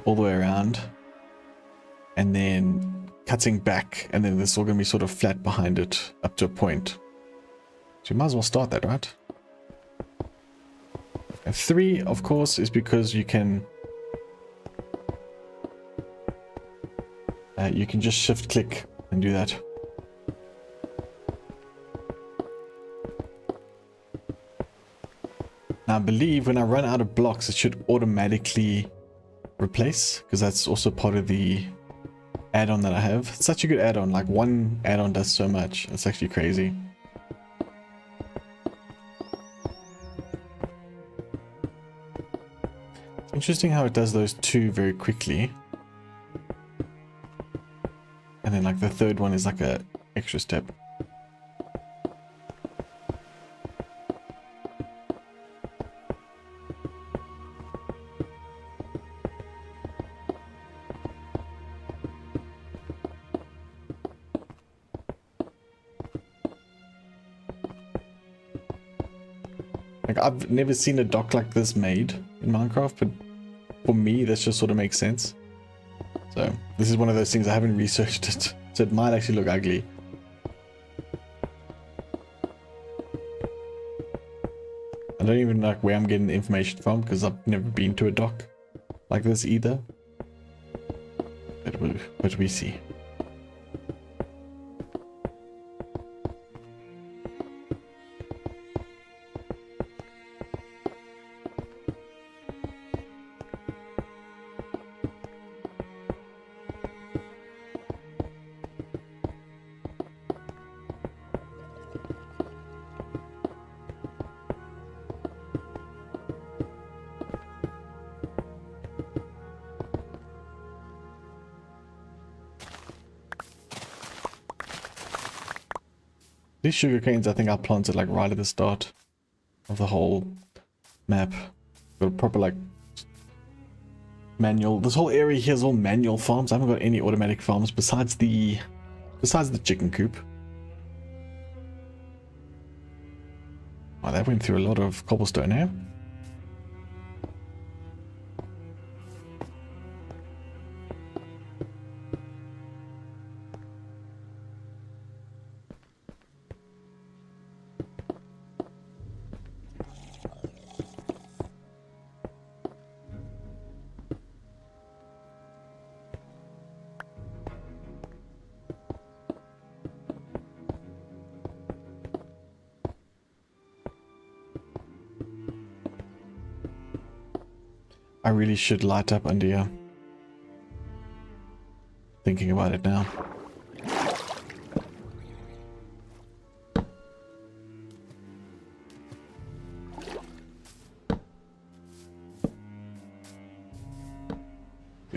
[SPEAKER 1] all the way around, and then cutting back, and then this is all going to be sort of flat behind it up to a point. So you might as well start that, right? And 3, of course, is because you can just shift click and do that. Now I believe when I run out of blocks, it should automatically replace, because that's also part of the add-on that I have. It's such a good add-on. Like, one add-on does so much. It's actually crazy. It's interesting how it does those 2 very quickly. And then like the third one is like a extra step. Like, I've never seen a dock like this made in Minecraft, but for me, this just sort of makes sense. So this is one of those things I haven't researched it, so it might actually look ugly. I don't even know like where I'm getting the information from, because I've never been to a dock like this either. But we see. These sugar canes, I think I planted like right at the start of the whole map. Got a proper like manual. This whole area here is all manual farms. I haven't got any automatic farms besides the chicken coop. Oh, that went through a lot of cobblestone here. I really should light up under here. Thinking about it now.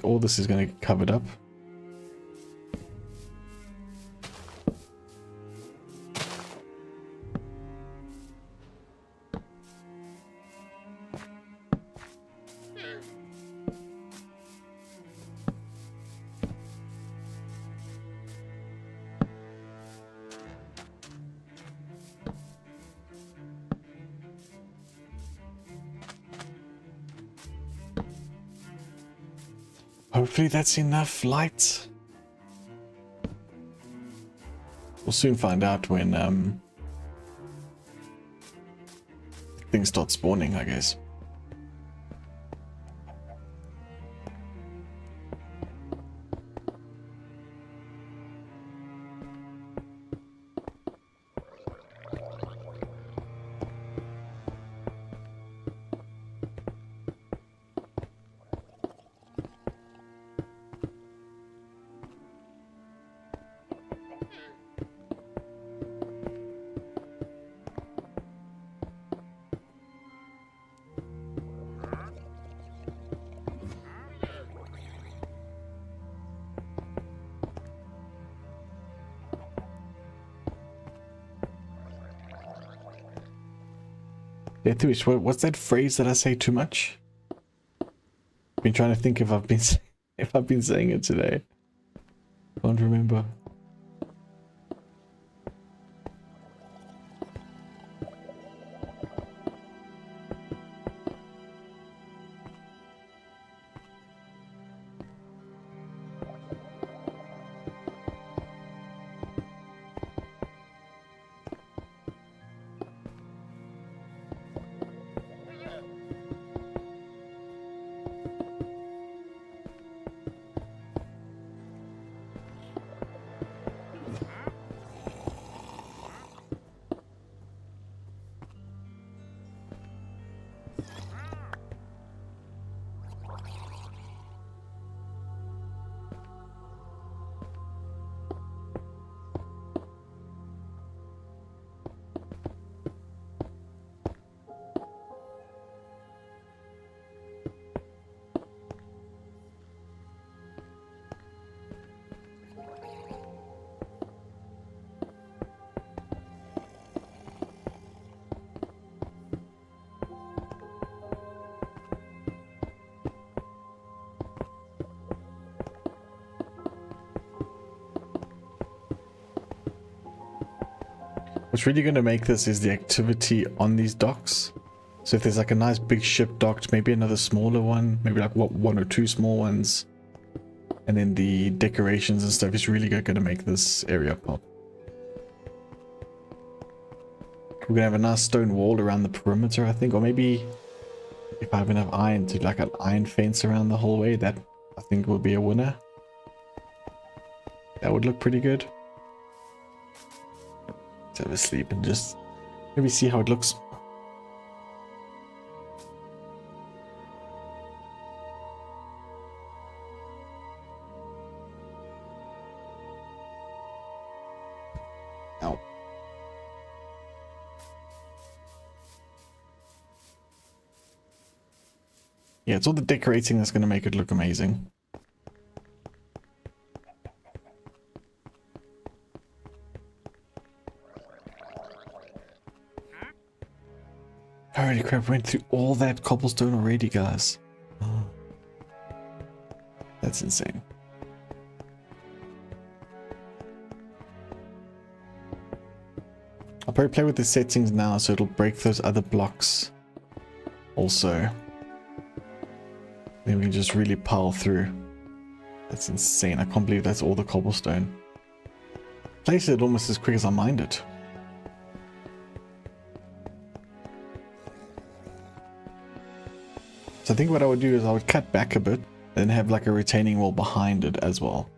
[SPEAKER 1] All this is going to get covered up. Hopefully that's enough light. We'll soon find out when things start spawning, I guess. Deathwish, what's that phrase that I say too much? Been trying to think if I've been if I've been saying it today. Can't remember. What's really going to make this is the activity on these docks. So if there's like a nice big ship docked, maybe another smaller one, maybe like one or two small ones, and then the decorations and stuff is really going to make this area pop. We're going to have a nice stone wall around the perimeter, I think, or maybe if I have enough iron to like an iron fence around the whole way, that I think will be a winner. That would look pretty good. Let's have a sleep and just maybe see how it looks. Ow. Yeah, it's all the decorating that's going to make it look amazing. Holy crap, went through all that cobblestone already, guys. Oh, that's insane. I'll probably play with the settings now so it'll break those other blocks also. Then we can just really pile through. That's insane. I can't believe that's all the cobblestone. Placed it almost as quick as I mined it. So I think what I would do is I would cut back a bit, then have like a retaining wall behind it as well.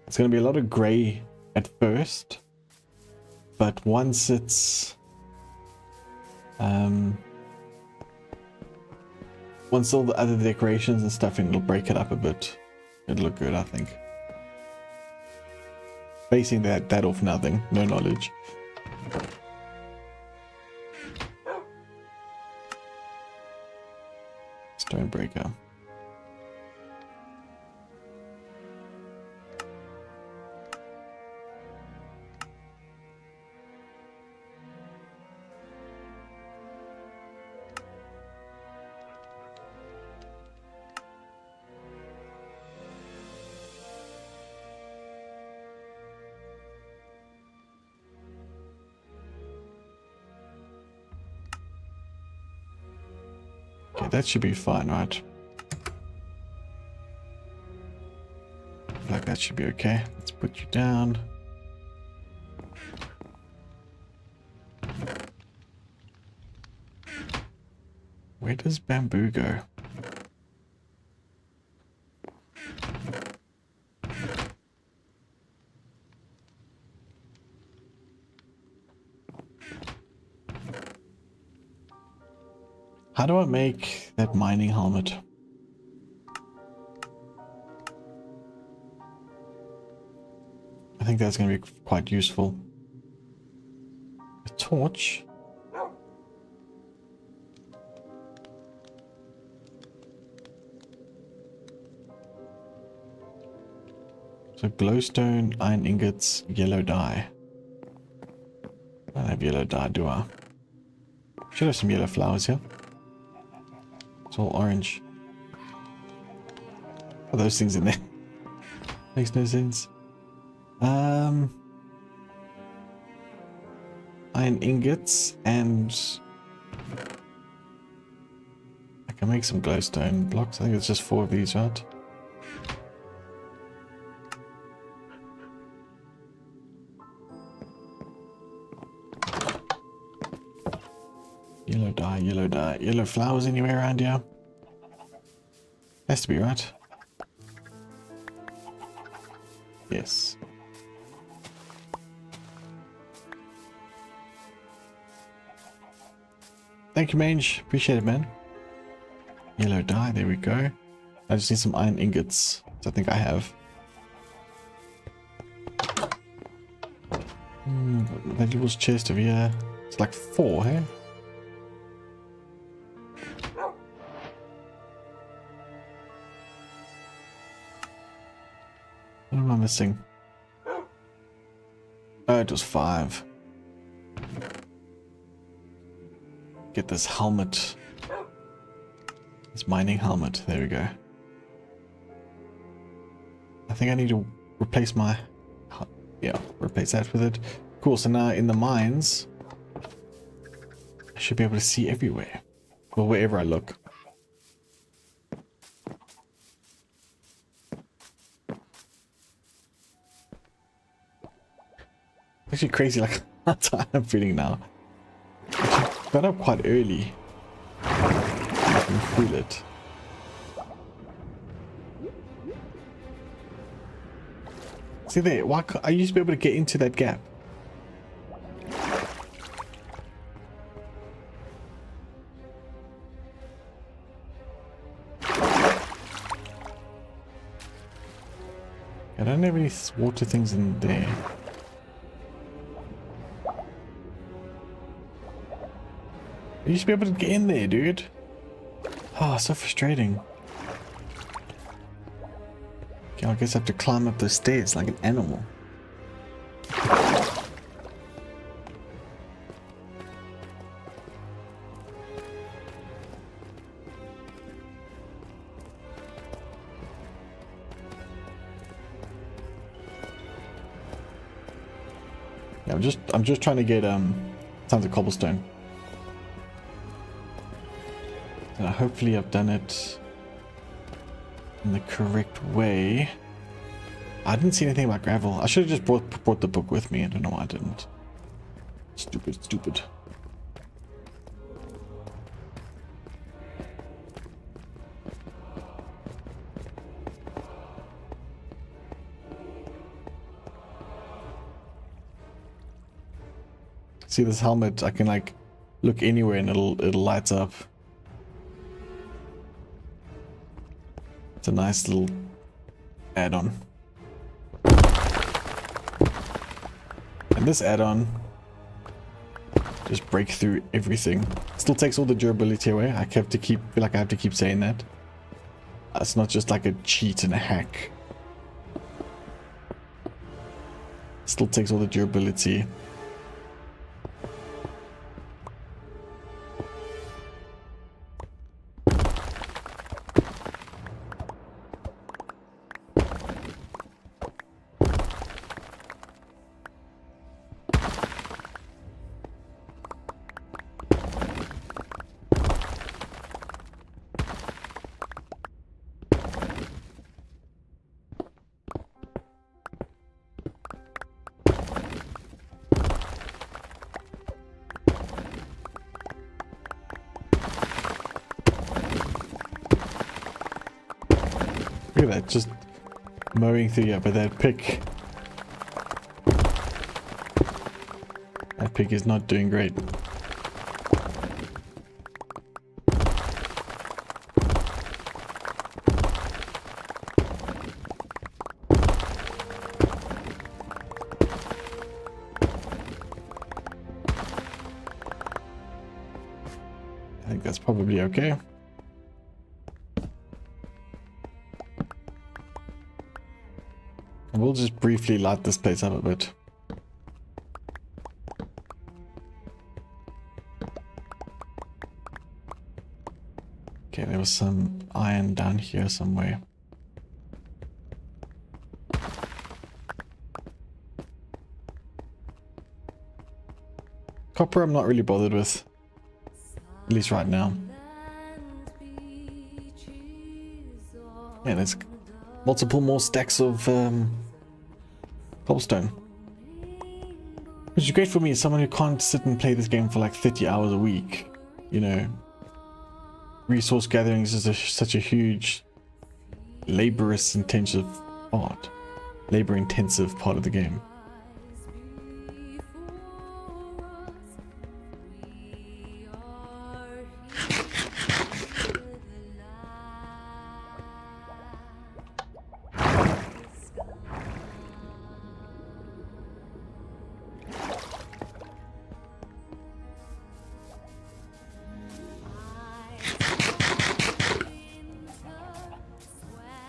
[SPEAKER 1] It's going to be a lot of grey at first, but once it's once all the other decorations and stuff in, it'll break it up a bit. It'll look good, I think. Basing that off nothing, no knowledge. Stone breaker. Okay, that should be fine, right? Like that should be okay. Let's put you down. Where does bamboo go? How do I make that mining helmet? I think that's going to be quite useful. A torch. So glowstone, iron ingots, yellow dye. I don't have yellow dye, do I? Should have some yellow flowers here. It's all orange. Are those things in there? Makes no sense. Iron ingots and I can make some glowstone blocks. I think it's just 4 of these, right? Yellow dye, yellow dye, yellow flowers anywhere around here? Has to be, right? Yes. Thank you, Mange. Appreciate it, man. Yellow dye, there we go. I just need some iron ingots, which I think I have. Vegetables chest over here. It's like 4, hey? What am I missing? Oh, it was 5. Get this helmet. This mining helmet. There we go. I think I need to replace my... Yeah, replace that with it. Cool, so now in the mines, I should be able to see everywhere. Well, wherever I look. Actually crazy, like, how tired I'm feeling now. I got up quite early. I can feel it. See there, why can't I used to be able to get into that gap? I don't have any water things in there. I used to be able to get in there, dude. Oh, so frustrating. Okay, I guess I have to climb up the stairs like an animal. Yeah, I'm just trying to get tons of cobblestone. And hopefully I've done it in the correct way. I didn't see anything about gravel. I should have just brought the book with me. I don't know why I didn't. Stupid. See this helmet? I can like look anywhere and it'll light up. It's a nice little add-on. And this add-on just break through everything. Still takes all the durability away. I have to keep feel like I have to keep saying that. It's not just like a cheat and a hack. Still takes all the durability. Look at that, just mowing through here, but that pig is not doing great. I think that's probably okay. We'll just briefly light this place up a bit. was some iron down here somewhere. Copper I'm not really bothered with. At least right now. Yeah, there's multiple more stacks of cobblestone. Which is great for me as someone who can't sit and play this game for like 30 hours a week. You know, resource gathering is just such a huge labor intensive part of the game.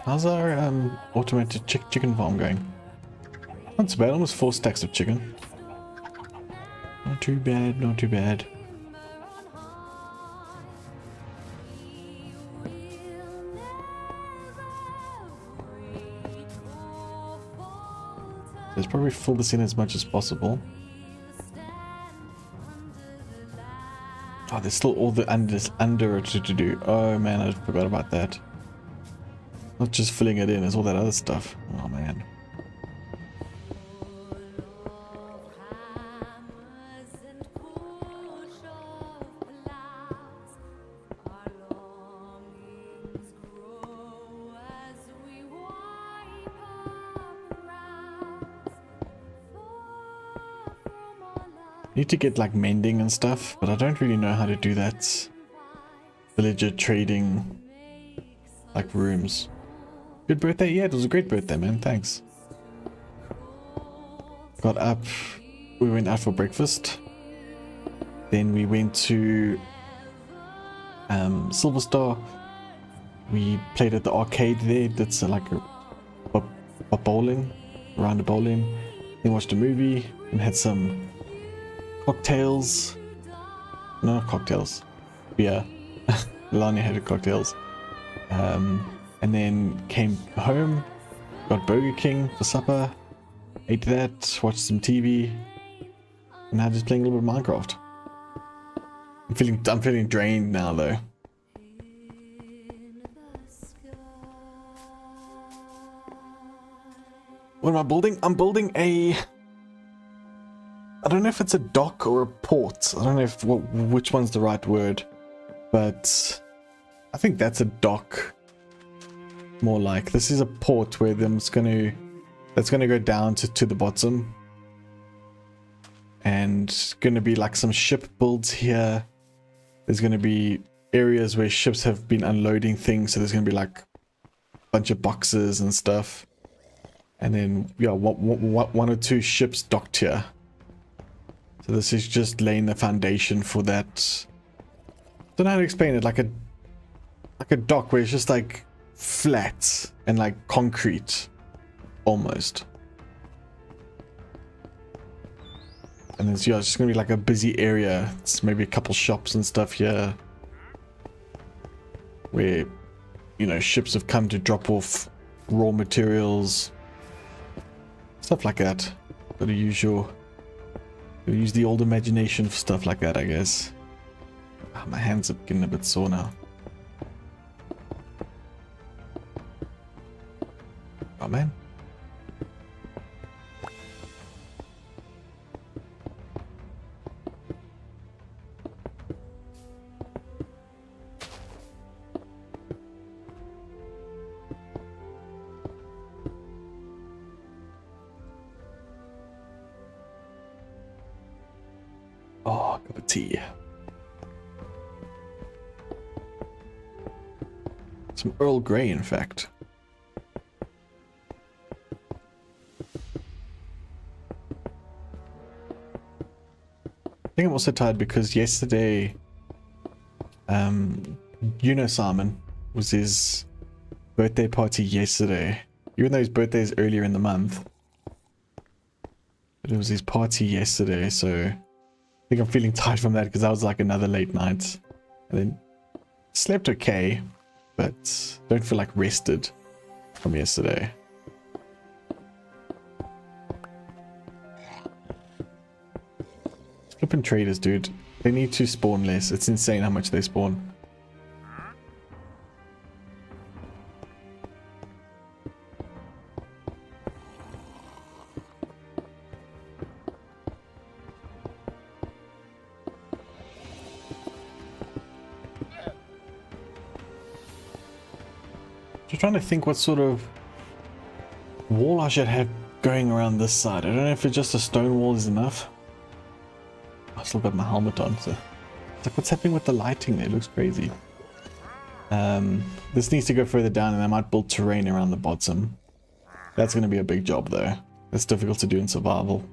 [SPEAKER 1] How's our automated chicken farm going? Not too bad, almost 4 stacks of chicken. Not too bad, not too bad. Let's probably fill this in as much as possible. Oh, there's still all the under to do. Oh man, I forgot about that. Not just filling it in, it's all that other stuff. Oh man. Need to get like mending and stuff, but I don't really know how to do that. Villager trading like rooms. Good birthday? Yeah, it was a great birthday, man. Thanks. Got up. We went out for breakfast. Then we went to Silver Star. We played at the arcade there. That's like a bowling, round of bowling. Then watched a movie and had some cocktails. No, not cocktails. Beer. Lani had cocktails. And then came home, got Burger King for supper, ate that, watched some TV, and now just playing a little bit of Minecraft. I'm feeling drained now though. What am I building? I'm building a... I don't know if it's a dock or a port. I don't know which one's the right word, but I think that's a dock. More like this is a port where that's gonna go down to the bottom, and gonna be like some ship builds here. There's gonna be areas where ships have been unloading things, so there's gonna be like a bunch of boxes and stuff, and then yeah, one or two ships docked here. So this is just laying the foundation for that. Don't know how to explain it. Like a dock where it's just like flat and like concrete almost, and it's just gonna be like a busy area. It's maybe a couple shops and stuff here where, you know, ships have come to drop off raw materials, stuff like that. Gotta use the old imagination for stuff like that, I guess. My hands are getting a bit sore now. Oh man. Oh, cup of tea. Some Earl Grey, in fact. I think I'm also tired because yesterday, Simon was his birthday party yesterday. Even though his birthday is earlier in the month, but it was his party yesterday, so I think I'm feeling tired from that because that was like another late night. And then slept okay, but don't feel like rested from yesterday. Flippin' traders, dude. They need to spawn less. It's insane how much they spawn. Just trying to think what sort of wall I should have going around this side. I don't know if it's just a stone wall is enough. I still got my helmet on, so it's like, what's happening with the lighting there? It looks crazy. This needs to go further down, and I might build terrain around the bottom. That's going to be a big job though. That's difficult to do in survival.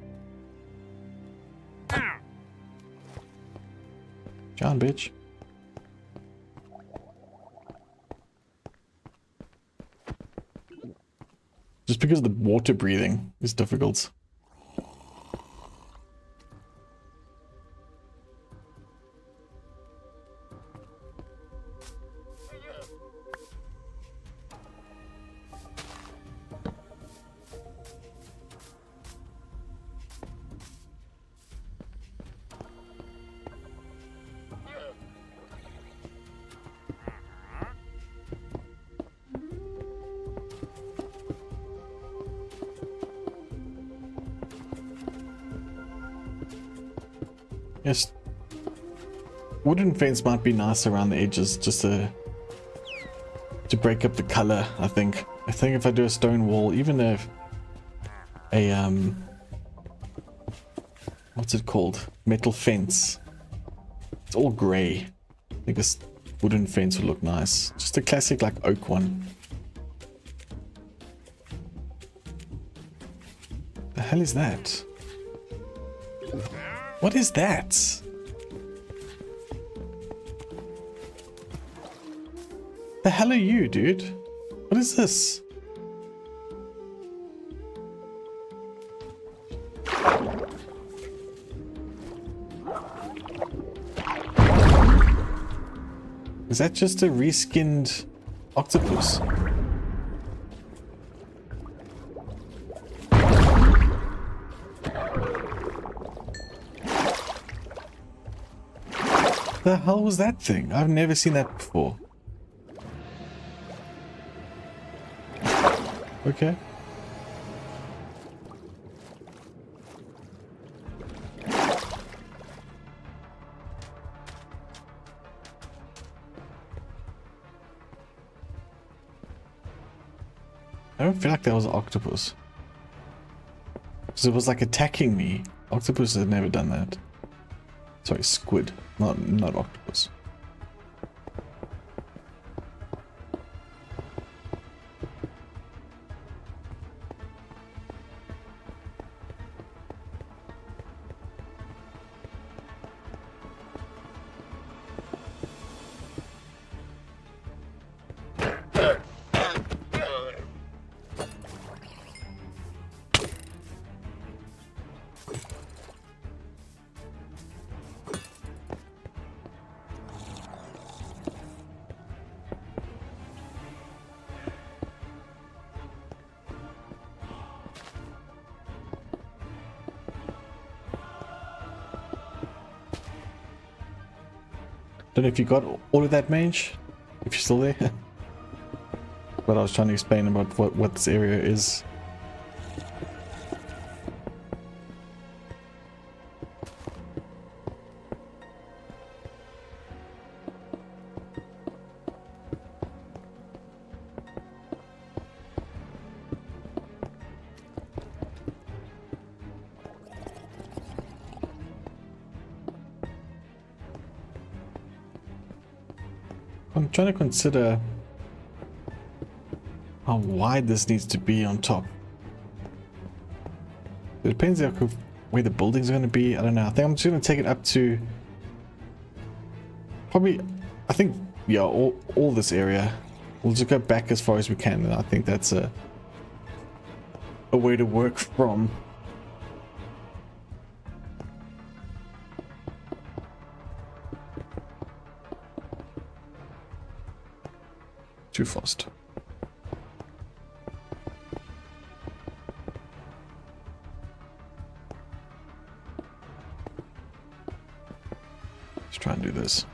[SPEAKER 1] John, bitch. Just because the water breathing is difficult. Yes, wooden fence might be nice around the edges, just to break up the color. I think if I do a stone wall, even if a what's it called, metal fence, it's all gray. I think this wooden fence would look nice. Just a classic like oak one. The hell is that? What is that? The hell are you, dude? What is this? Is that just a reskinned octopus? The hell was that thing? I've never seen that before. Okay. I don't feel like that was an octopus. Because it was like attacking me. Octopus has never done that. Sorry, squid, not octopus. Don't know if you got all of that, mage, if you're still there. But I was trying to explain about what this area is. I'm trying to consider how wide this needs to be on top. It depends on where the buildings are going to be. I don't know. I think I'm just going to take it up to probably, I think, yeah, all this area. We'll just go back as far as we can, and I think that's a way to work from. too fast. Let's try and do this.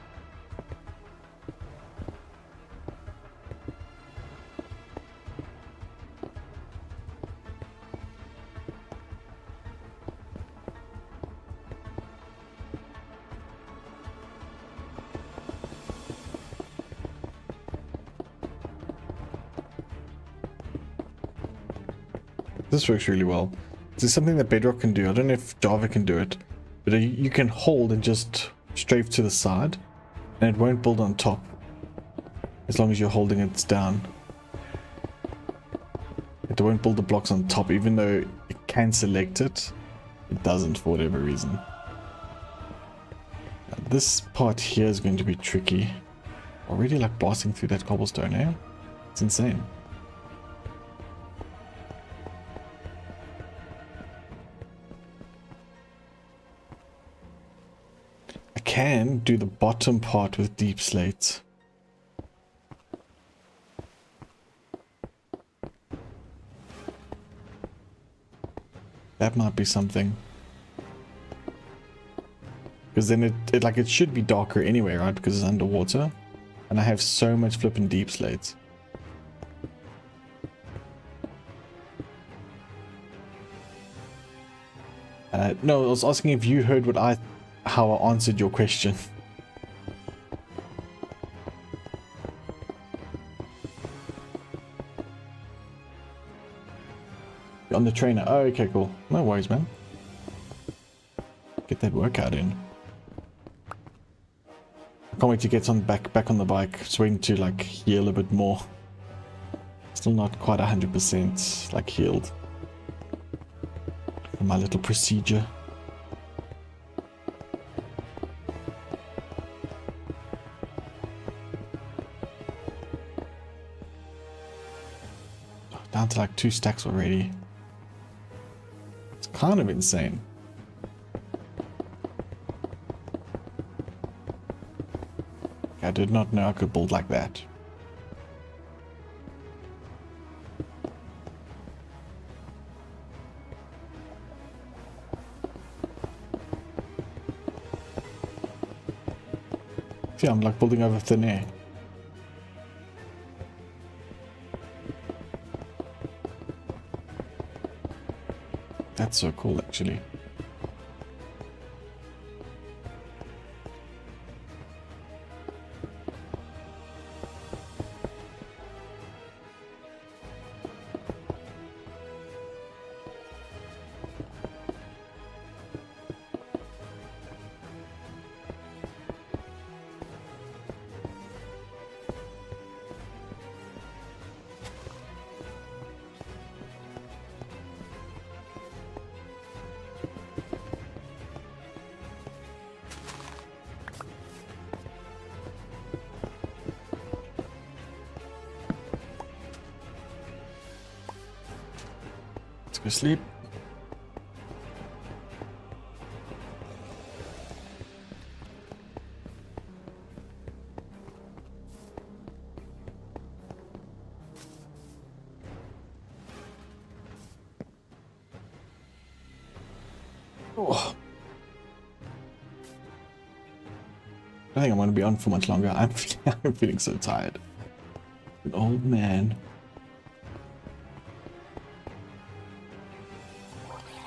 [SPEAKER 1] This works really well. This is something that Bedrock can do. I don't know if Java can do it, but you can hold and just strafe to the side, and it won't build on top as long as you're holding it down. It won't build the blocks on top, even though it can select it. It doesn't for whatever reason. Now, this part here is going to be tricky. Already like blasting through that cobblestone, eh? It's insane. Can do the bottom part with deep slates. That might be something. Because then it should be darker anyway, right? Because it's underwater. And I have so much flipping deep slates. No, I was asking if you heard how I answered your question. You're on the trainer. Oh, okay, cool. No worries, man. Get that workout in. I can't wait to get back on the bike. Just waiting to like heal a bit more. Still not quite 100% like healed. My little procedure. Down to like 2 stacks already. It's kind of insane. I did not know I could build like that. See, I'm like building over thin air. That's so cool, actually. Let's go sleep. Oh. I think I'm going to be on for much longer. I'm feeling so tired. An old man.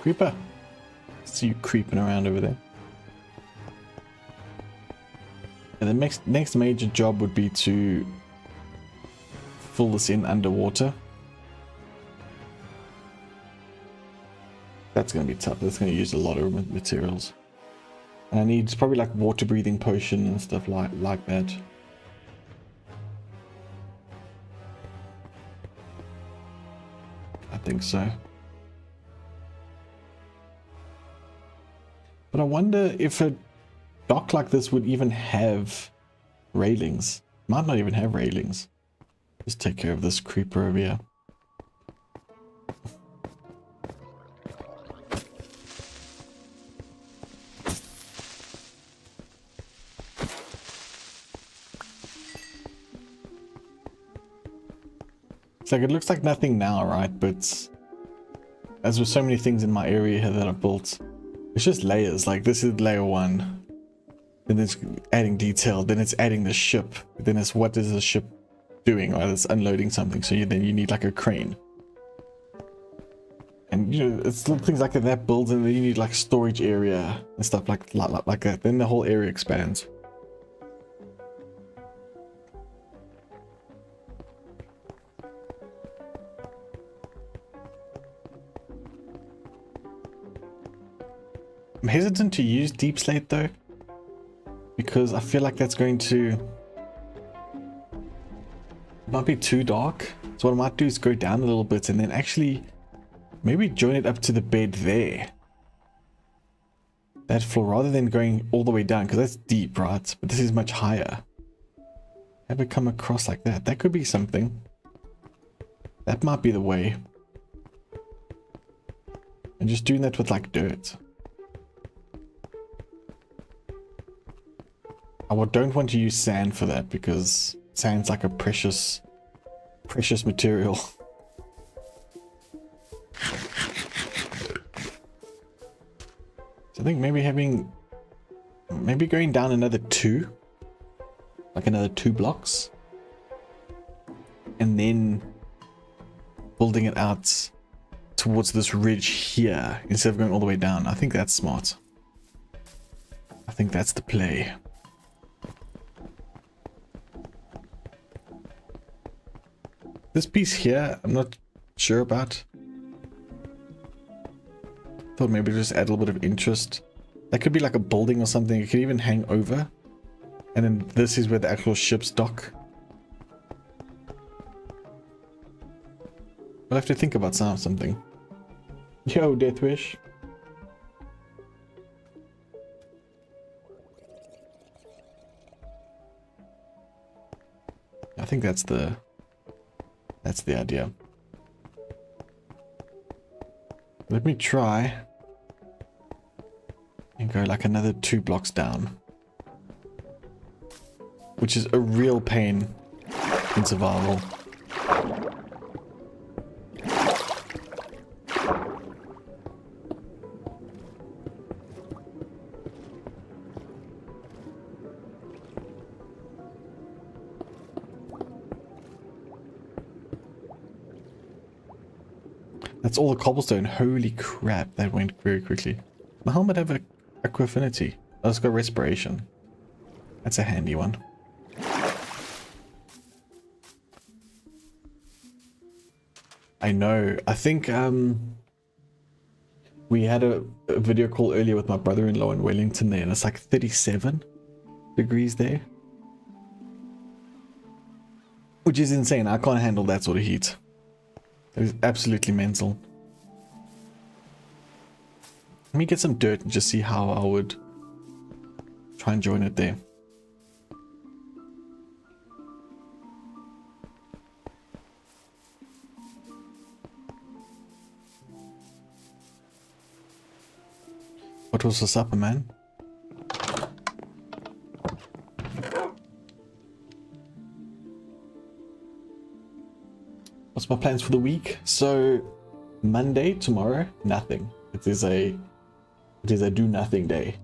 [SPEAKER 1] Creeper. See you creeping around over there. And the next major job would be to fill this in underwater. That's going to be tough. That's going to use a lot of materials. And I need probably like water breathing potion and stuff like that. I think so. But I wonder if a dock like this would even have railings. Might not even have railings. Just take care of this creeper over here. It's like, it looks like nothing now, right? But as with so many things in my area here that I built, it's just layers. Like this is layer 1. Then it's adding detail. Then it's adding the ship. Then it's what is the ship doing, right? It's unloading something. So then you need like a crane. And you know, it's little things like that builds, and then you need like storage area and stuff like that. Then the whole area expands. I'm hesitant to use deep slate though, because I feel like that's going to, it might be too dark. So what I might do is go down a little bit and then actually maybe join it up to the bed there. That floor, rather than going all the way down, because that's deep, right? But this is much higher. Have it come across like that. That could be something. That might be the way. And just doing that with like dirt. I don't want to use sand for that, because sand's like a precious material. So I think maybe going down another 2, like another 2 blocks, and then building it out towards this ridge here instead of going all the way down. I think that's smart. I think that's the play. This piece here, I'm not sure about. Thought maybe just add a little bit of interest. That could be like a building or something. It could even hang over. And then this is where the actual ships dock. We'll have to think about something. Yo, Deathwish. I think that's the idea. Let me try and go like another 2 blocks down, which is a real pain in survival. That's all the cobblestone. Holy crap, that went very quickly. My helmet have a affinity. Let's go respiration. That's a handy one. I know. I think we had a video call earlier with my brother-in-law in Wellington there, and it's like 37 degrees there. Which is insane. I can't handle that sort of heat. It is absolutely mental. Let me get some dirt and just see how I would try and join it there. What was the supper, man? What's my plans for the week? So Monday, tomorrow, nothing. It is a do nothing day.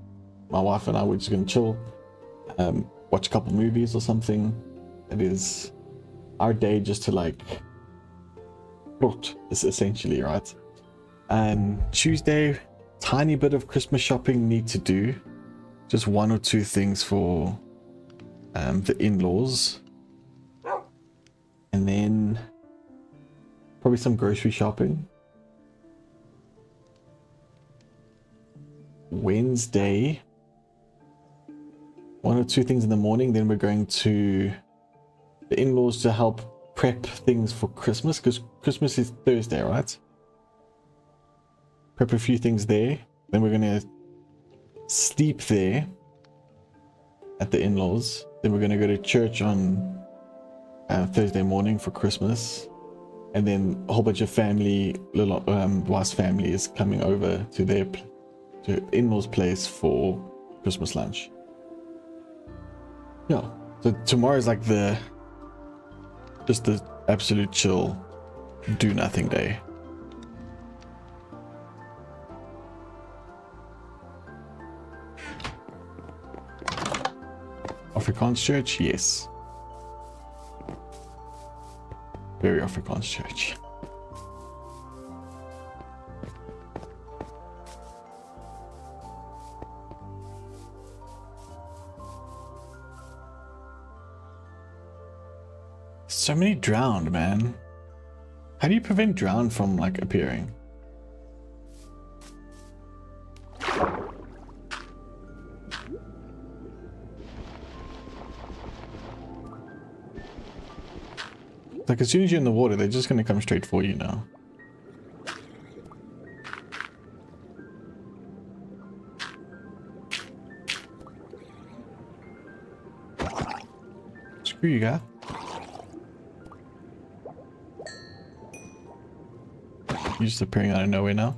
[SPEAKER 1] My wife and I, we're just gonna chill, watch a couple movies or something. It is our day just to like rot, is essentially, right? Tuesday, tiny bit of Christmas shopping need to do. Just 1 or 2 things for the in-laws. And then probably some grocery shopping. Wednesday, 1 or 2 things in the morning. Then we're going to the in-laws to help prep things for Christmas, because Christmas is Thursday, right? Prep a few things there. Then we're gonna sleep there at the in-laws. Then we're gonna go to church on Thursday morning for Christmas. And then a whole bunch of family, little wife's family is coming over to their in-laws place for Christmas lunch. Yeah, so tomorrow is like just the absolute chill do nothing day. Afrikaans church, yes. Very Afrikaans church. So many drowned, man. How do you prevent drown from like appearing? Like as soon as you're in the water, they're just gonna come straight for you now. Screw you, guy. You're just appearing out of nowhere now.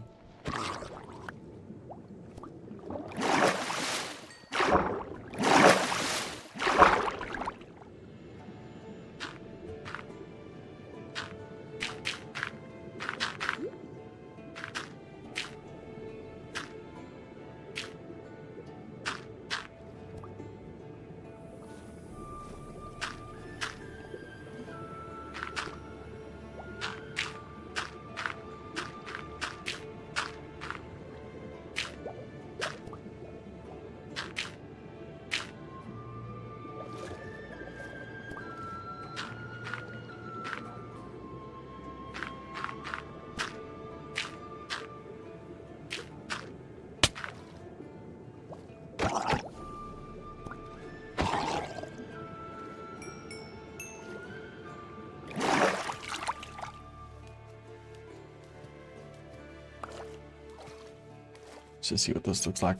[SPEAKER 1] Let's just see what this looks like.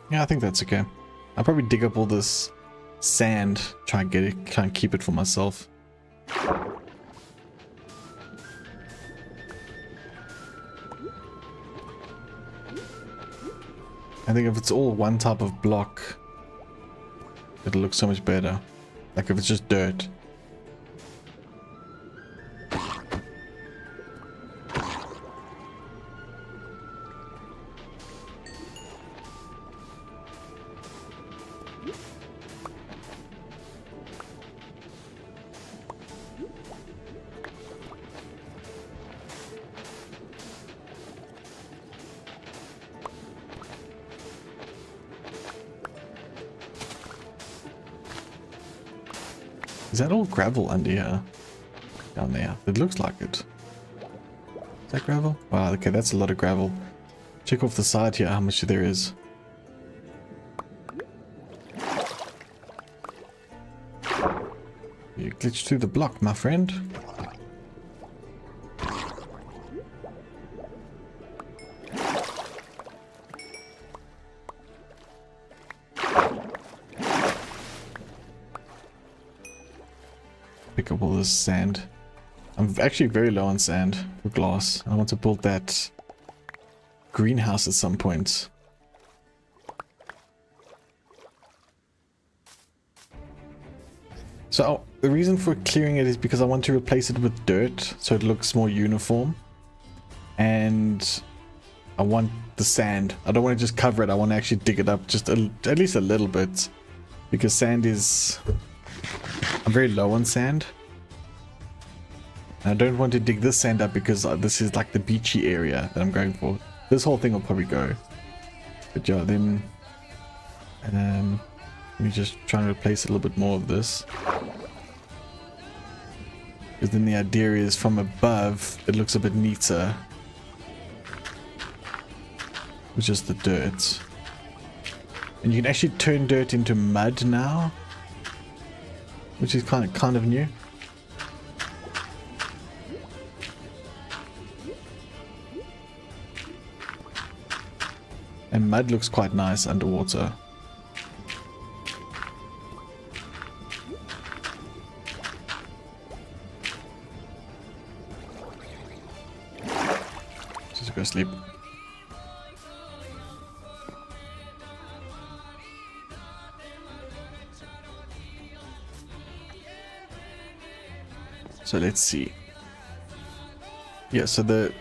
[SPEAKER 1] Yeah, I think that's okay. I'll probably dig up all this sand, try and get it, try and keep it for myself. I think if it's all one type of block, it'll look so much better. Like if it's just dirt. Is that all gravel under here? Down there. It looks like it. Is that gravel? Wow, okay, that's a lot of gravel. Check off the side here how much there is. You glitched through the block, my friend. Pick up all this sand. I'm actually very low on sand for glass. I want to build that greenhouse at some point. So the reason for clearing it is because I want to replace it with dirt so it looks more uniform. And I want the sand. I don't want to just cover it. I want to actually dig it up just at least a little bit. Because sand is... I'm very low on sand. And I don't want to dig this sand up because this is like the beachy area that I'm going for. This whole thing will probably go. But yeah, then... let me just try and replace a little bit more of this. Because then the idea is from above, it looks a bit neater. With just the dirt. And you can actually turn dirt into mud now. Which is kind of new. And mud looks quite nice underwater. Just go sleep. So let's see. Yeah, so the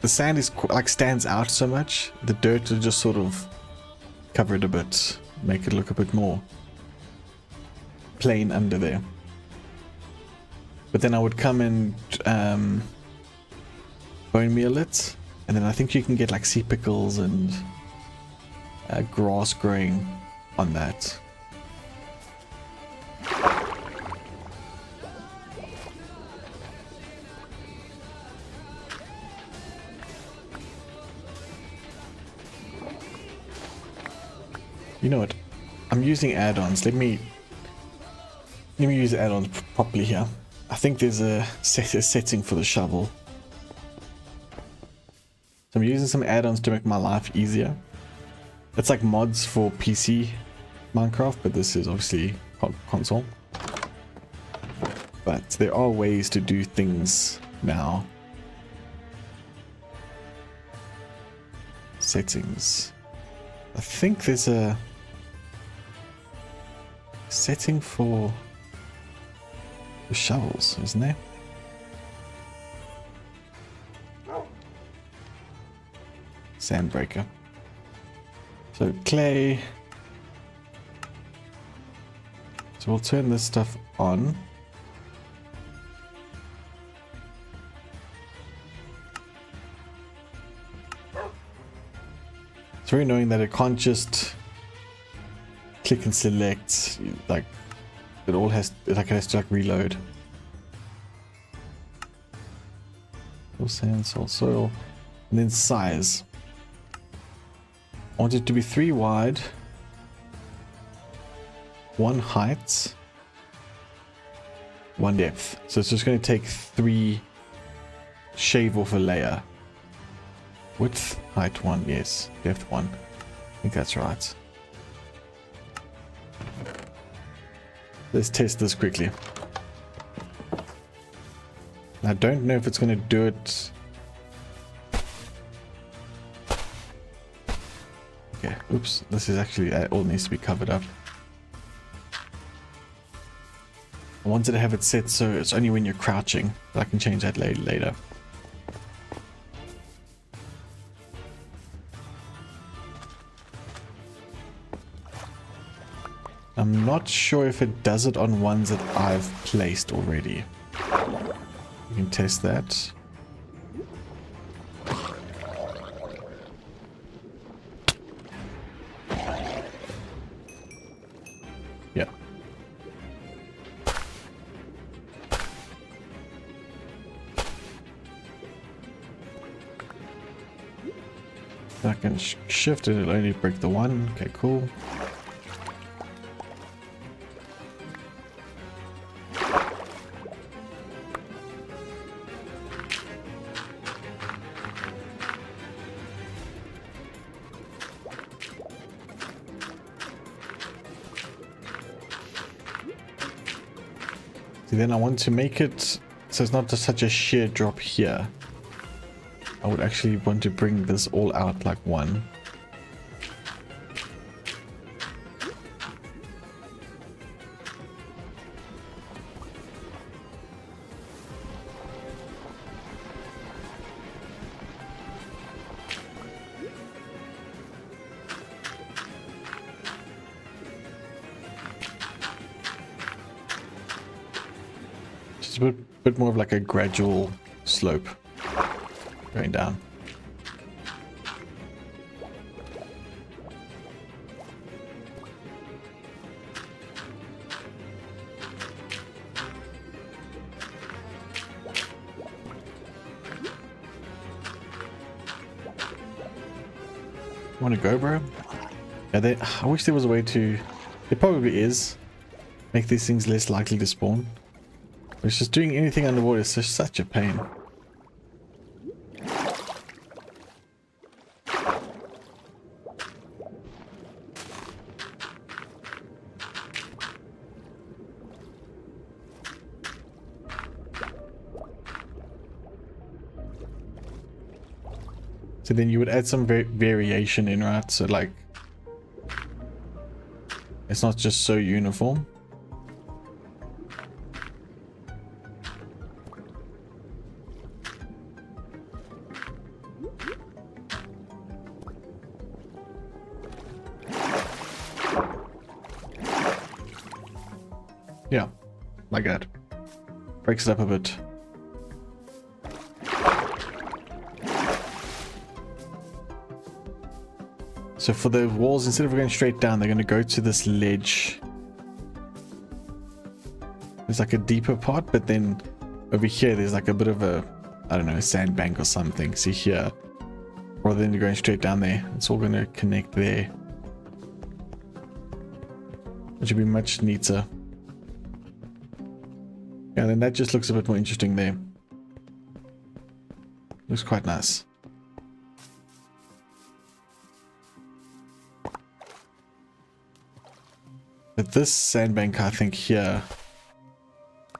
[SPEAKER 1] sand is like stands out so much. The dirt will just sort of cover it a bit, make it look a bit more plain under there. But then I would come and bone meal it, and then I think you can get like sea pickles and grass growing on that. You know what? I'm using add-ons. Let me use add-ons properly here. I think there's a setting for the shovel. So I'm using some add-ons to make my life easier. It's like mods for PC Minecraft, but this is obviously console. But there are ways to do things now. Settings. I think there's a setting for the shovels, isn't there? Sandbreaker. So clay. So we'll turn this stuff on. It's very annoying that it can't just click and select, like it all has, like it has to like reload. Full sand, salt, soil, and then size. I want it to be 3 wide, 1 height, 1 depth. So it's just going to take 3, shave off a layer. Width, height 1, yes. Depth 1. I think that's right. Let's test this quickly. I don't know if it's going to do it. Okay, oops. This is actually, all needs to be covered up. I wanted to have it set so it's only when you're crouching, but I can change that later. I'm not sure if it does it on ones that I've placed already. You can test that. Yeah. If I can shift it, it'll only break the one. Okay, cool. Then I want to make it so it's not just such a sheer drop here. I would actually want to bring this all out like one. A bit more of like a gradual slope going down. Want to go, bro? Yeah, I wish there was a way to. There probably is. Make these things less likely to spawn. It's just doing anything underwater is just such a pain. So then you would add some variation in, right? So like, it's not just so uniform. like that. Breaks it up a bit. So for the walls, instead of going straight down, they're going to go to this ledge. There's like a deeper part, but then over here there's like a bit of a, I don't know, a sandbank or something. See here, rather than going straight down there, it's all going to connect there, which would be much neater. Yeah, then that just looks a bit more interesting there. Looks quite nice. But this sandbank, I think here,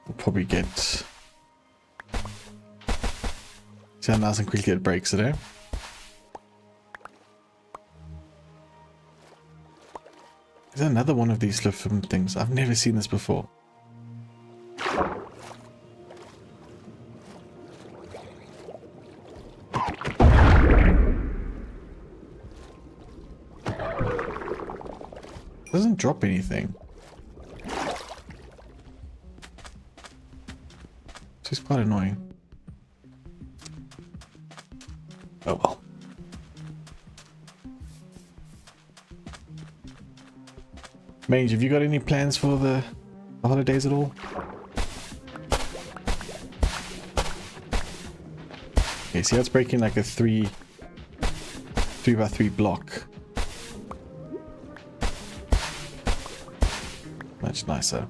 [SPEAKER 1] will probably get... See how nice and quickly it breaks it, eh? Is there another one of these little things? I've never seen this before. Doesn't drop anything. This is quite annoying. Oh well. Mange, have you got any plans for the holidays at all? Okay, see, that's breaking like a 3x3 block. Much nicer.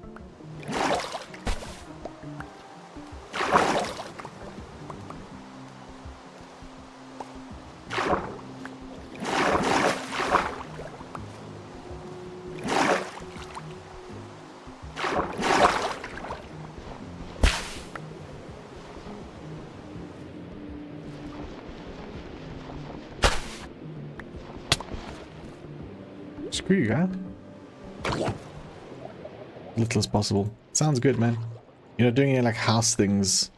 [SPEAKER 1] Screw you, guy. Little as possible. Sounds good, man. You know, doing it like house things.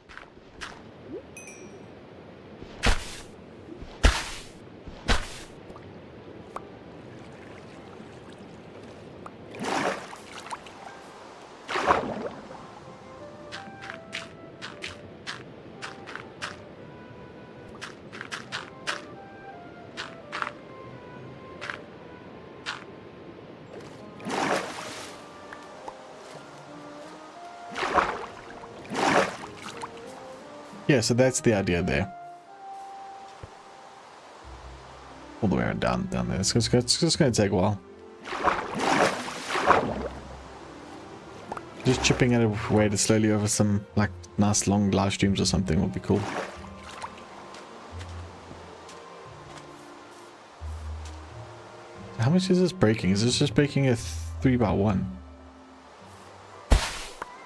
[SPEAKER 1] Yeah, so that's the idea there. All the way around down there. It's just going to take a while. Just chipping it away to slowly over some like nice long live streams or something would be cool. How much is this breaking? Is this just breaking a 3x1?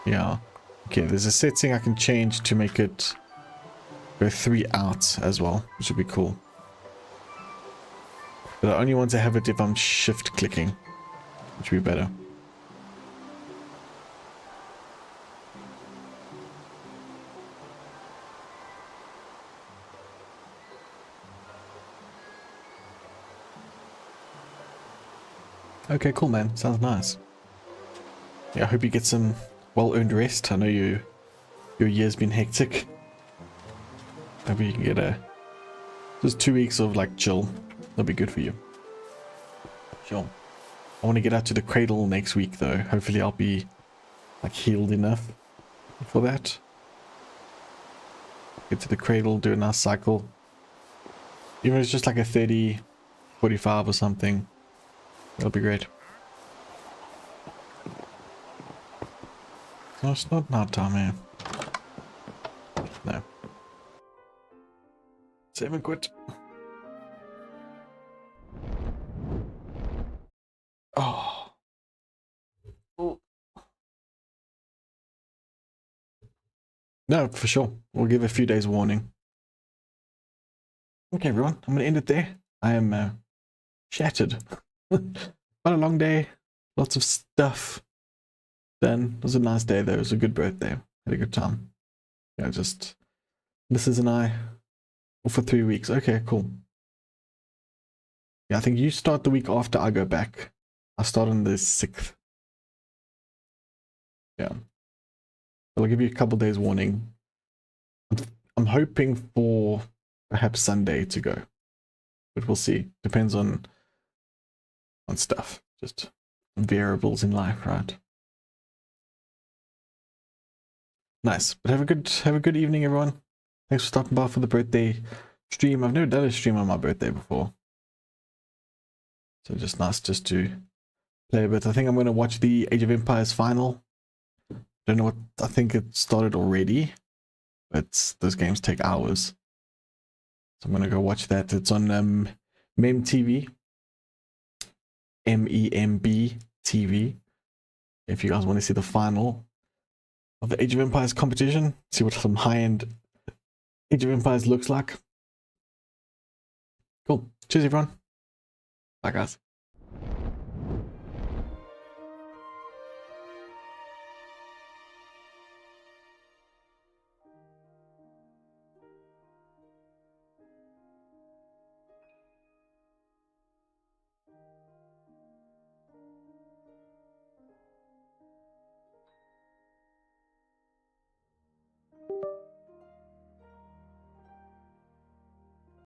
[SPEAKER 1] Yeah. Okay, there's a setting I can change to make it go 3 out as well, which would be cool. But I only want to have it if I'm shift clicking, which would be better. Okay, cool, man. Sounds nice. Yeah, I hope you get some well-earned rest. I know your year's been hectic. Maybe you can get just 2 weeks of like chill. That'll be good for you. Sure. I want to get out to the cradle next week though. Hopefully I'll be like healed enough for that. Get to the cradle, do a nice cycle. Even if it's just like a 30, 45 or something. That'll be great. No, it's not night time here. No. Save and quit. Oh. Oh. No, for sure. We'll give a few days warning. Okay, everyone. I'm going to end it there. I am shattered. Quite a long day. Lots of stuff. Then it was a nice day though. It was a good birthday. Had a good time. Yeah, just Mrs. and I for 3 weeks. Okay, cool. Yeah, I think you start the week after I go back. I start on the 6th. Yeah. I'll give you a couple days warning. I'm hoping for perhaps Sunday to go, but we'll see. Depends on stuff, just variables in life, right? Nice. But have a good evening, everyone. Thanks for stopping by for the birthday stream. I've never done a stream on my birthday before, so just nice just to play a bit. I think I'm going to watch the Age of Empires final. Don't know what, I think it started already, but those games take hours. So I'm going to go watch that. It's on MEM TV. MEMB TV. If you guys want to see the final of the Age of Empires competition, see what some high-end Age of Empires looks like. Cool. Cheers, everyone. Bye, guys.